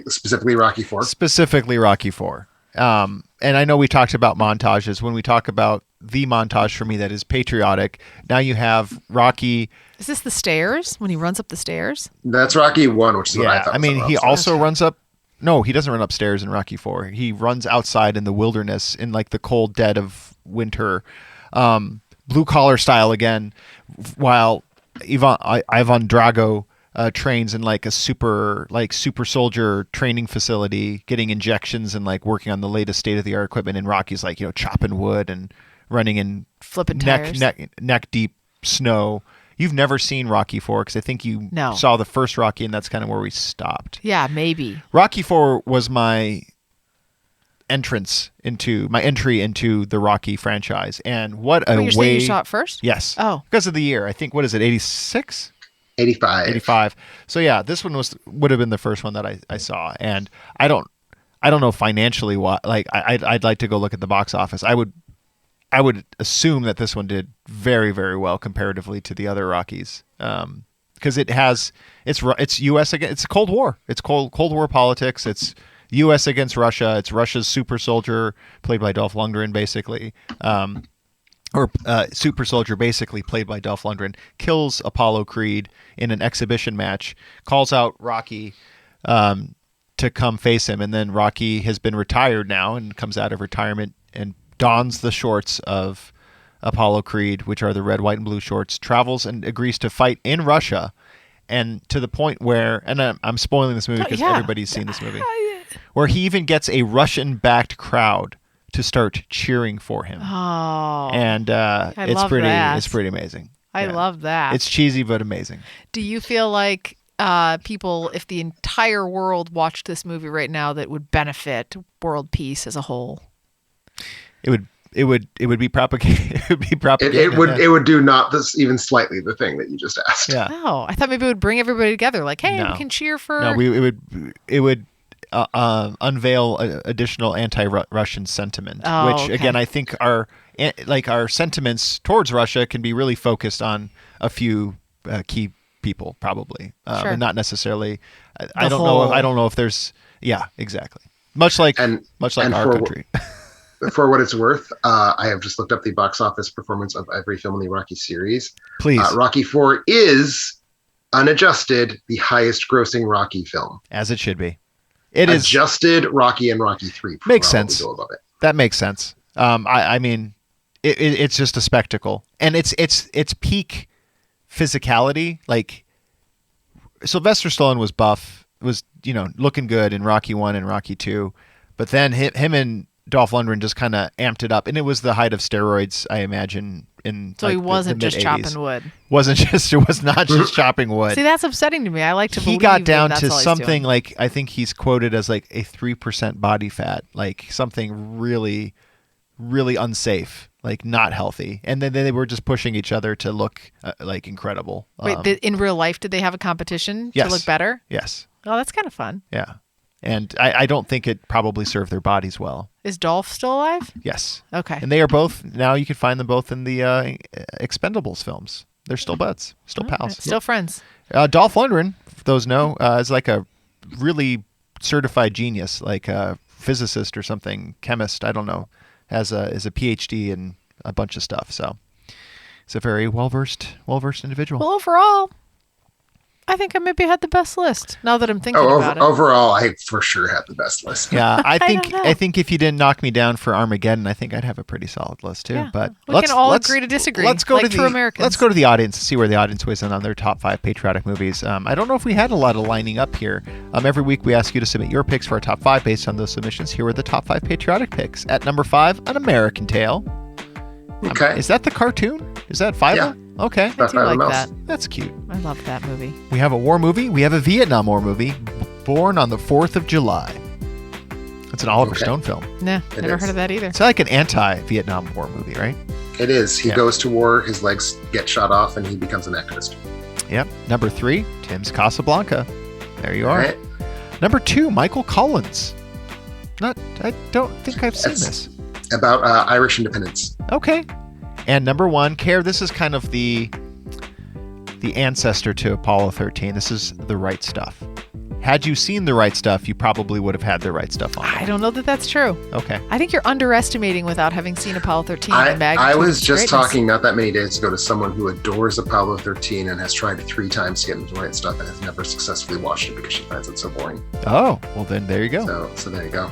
Specifically Rocky 4. Specifically Rocky 4. And I know we talked about montages. When we talk about the montage for me that is patriotic, now you have Rocky. Is this the stairs when he runs up the stairs? That's Rocky 1, which is what I thought. I mean, he also runs up. No, he doesn't run upstairs in Rocky 4. He runs outside in the wilderness in the cold dead of winter, blue collar style again, while Ivan Drago trains in a super soldier training facility, getting injections and working on the latest state of the art equipment. And Rocky's chopping wood and running in flipping tires, neck deep snow. You've never seen Rocky 4 because I think you saw the first Rocky, and that's kind of where we stopped. Yeah, maybe. Rocky 4 was my entry into the Rocky franchise, and what a you're saying you saw it first? Yes. Oh, because of the year. I think, what is it, 86? 85. So yeah, this one would have been the first one that I saw, and I don't know financially why. I'd like to go look at the box office. I would assume that this one did very, very well comparatively to the other Rockies, because it's U.S. again. It's Cold War. It's Cold War politics. It's U.S. against Russia. It's Russia's super soldier, played by Dolph Lundgren, basically. Super soldier, basically played by Dolph Lundgren, kills Apollo Creed in an exhibition match, calls out Rocky to come face him, and then Rocky has been retired now and comes out of retirement and dons the shorts of Apollo Creed, which are the red, white, and blue shorts, travels and agrees to fight in Russia, and to the point where, and I'm spoiling this movie because everybody's seen this movie, where he even gets a Russian-backed crowd to start cheering for him. Oh, and it's pretty amazing. I love that. It's cheesy but amazing. Do you feel like people, if the entire world watched this movie right now, that would benefit world peace as a whole? It would be propaganda. It would do not this even slightly the thing that you just asked. Yeah. Oh, I thought maybe it would bring everybody together. Like, hey, we can cheer for. No, it would unveil additional anti-Russian sentiment, which again I think our sentiments towards Russia can be really focused on a few key people, probably, and not necessarily. I don't know if there's. Yeah, exactly. Much like our country. For what it's worth, I have just looked up the box office performance of every film in the Rocky series. Please. Rocky IV is, unadjusted, the highest grossing Rocky film. As it should be. It is adjusted. Rocky and Rocky III makes sense. That makes sense. I mean, it's just a spectacle, and it's peak physicality. Like Sylvester Stallone was buff, was looking good in Rocky I and Rocky II, but then him and Dolph Lundgren just kind of amped it up, and it was the height of steroids, I imagine. So he wasn't just chopping wood. It was not just chopping wood. See, that's upsetting to me. I like to believe he got down to something like, I think he's quoted as like a 3% body fat, like something really, really unsafe, like not healthy. And then they were just pushing each other to look like incredible. Wait, in real life, did they have a competition to look better? Yes. Oh, that's kind of fun. Yeah. And I don't think it probably served their bodies well. Is Dolph still alive? Yes. Okay. And they are both, now you can find them both in the Expendables films. They're still buds, still pals. Right. Still friends. Dolph Lundgren, for those know, is like a really certified genius, like a physicist or something, chemist, I don't know, is a PhD in a bunch of stuff. So he's a very well-versed individual. Well, overall, I think I maybe had the best list now that I'm thinking about it. Overall, I for sure had the best list. Yeah, I think if you didn't knock me down for Armageddon, I think I'd have a pretty solid list too. Yeah. But we can all agree to disagree. Let's go like true Americans. Let's go to the audience and see where the audience weighs in on their top 5 patriotic movies. I don't know if we had a lot of lining up here. Every week we ask you to submit your picks for our top 5 based on those submissions. Here are the top 5 patriotic picks. At number 5, An American Tale. Okay. Is that the cartoon? Is that Five? Yeah. Okay. I do like that. That's cute. I love that movie. We have a war movie. We have a Vietnam War movie, Born on the 4th of July. It's an Oliver Stone film. Nah, never heard of that either. It's like an anti-Vietnam War movie, right? It is. He goes to war, his legs get shot off, and he becomes an activist. Yep. Number 3, Tim's Casablanca. There you are. Right. Number 2, Michael Collins. I don't think I've seen this. About Irish independence. Okay. And number 1, Care, this is kind of the ancestor to Apollo 13. This is The Right Stuff. Had you seen The Right Stuff, you probably would have had The Right Stuff on. I don't know that that's true. Okay. I think you're underestimating without having seen Apollo 13. I was just talking not that many days ago to someone who adores Apollo 13 and has tried 3 times to get into The Right Stuff and has never successfully watched it because she finds it so boring. Oh, well then there you go. So there you go.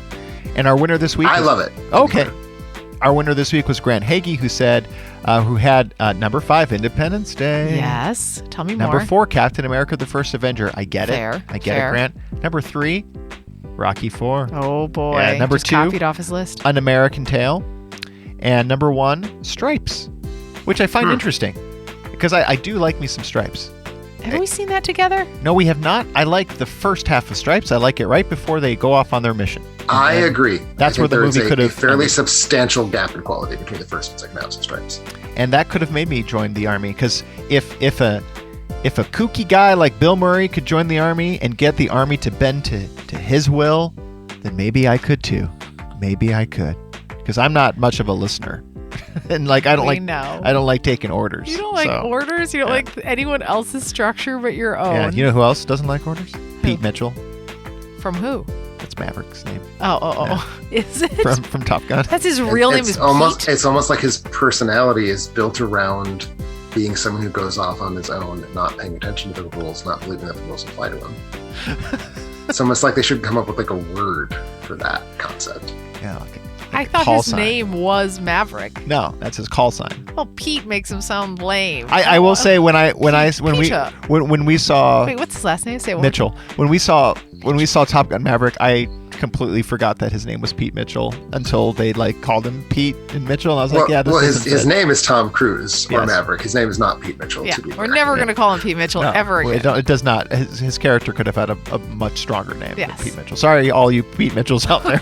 And our winner this week I love it. Okay. Our winner this week was Grant Hagee, who had number 5, Independence Day. Yes. Tell me Number more. 4, Captain America, the First Avenger. I get it. I get it, Grant. Number 3, Rocky IV. Oh, boy. Yeah, number Just 2, copied off his list. An American Tale. And number 1, Stripes, which I find interesting because I do like me some Stripes. Have we seen that together? No, we have not. I like the first half of Stripes. I like it right before they go off on their mission. I agree. That's where the movie could have... a fairly substantial gap in quality between the first and second halves of Stripes. And that could have made me join the Army, because if a kooky guy like Bill Murray could join the Army and get the Army to bend to his will, then maybe I could too. Maybe I could. Because I'm not much of a listener. And I don't like taking orders. You don't like orders? You don't like anyone else's structure but your own? Yeah, you know who else doesn't like orders? Pete Mitchell. From who? That's Maverick's name. Oh. Is it? From Top Gun. That's his real name is Pete? It's almost like his personality is built around being someone who goes off on his own and not paying attention to the rules, not believing that the rules apply to him. It's almost like they should come up with like a word for that concept. Yeah. I thought his name was Maverick. No, that's his call sign. Well, Pete makes him sound lame. I will say when we saw Wait, what's his last name? Say it Mitchell. When we saw Top Gun Maverick, I completely forgot that his name was Pete Mitchell until they like called him Pete and Mitchell, and I was like, yeah, this his name is Tom Cruise or Maverick. His name is not Pete Mitchell. Yeah, we're never going to call him Pete Mitchell ever again. It does not. His character could have had a much stronger name than Yes. Pete Mitchell. Sorry, all you Pete Mitchells out there.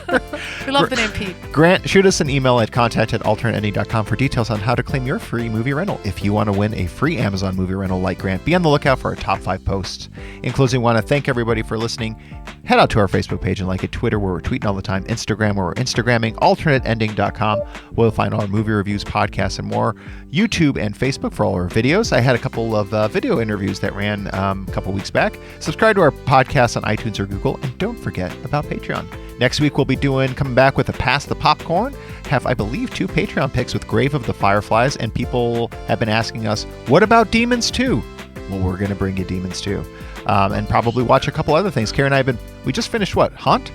We love the name Pete. Grant, shoot us an email at contact@alternateending.com for details on how to claim your free movie rental. If you want to win a free Amazon movie rental like Grant, be on the lookout for our top 5 posts. In closing, I want to thank everybody for listening. Head out to our Facebook page and like it, Twitter, where we're tweeting all the time, Instagram, where we're Instagramming, alternateending.com. We'll find our movie reviews, podcasts, and more. YouTube and Facebook for all our videos. I had a couple of video interviews that ran a couple weeks back. Subscribe to our podcast on iTunes or Google, and don't forget about Patreon. Next week, we'll be coming back with a Pass the Popcorn. Have, I believe, 2 Patreon picks with Grave of the Fireflies, and people have been asking us, what about Demons 2? Well, we're going to bring you Demons 2. And probably watch a couple other things. Carrie and I we just finished what? Haunt?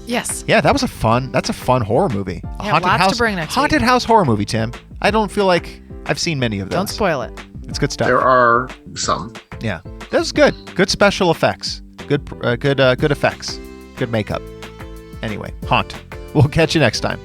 Yes. Yeah, that's a fun horror movie. Lots to bring next haunted week. house horror movie, Tim. I don't feel like I've seen many of those. Don't spoil it. It's good stuff. There are some. Yeah, that was good. Good special effects. Good effects. Good makeup. Anyway, Haunt. We'll catch you next time.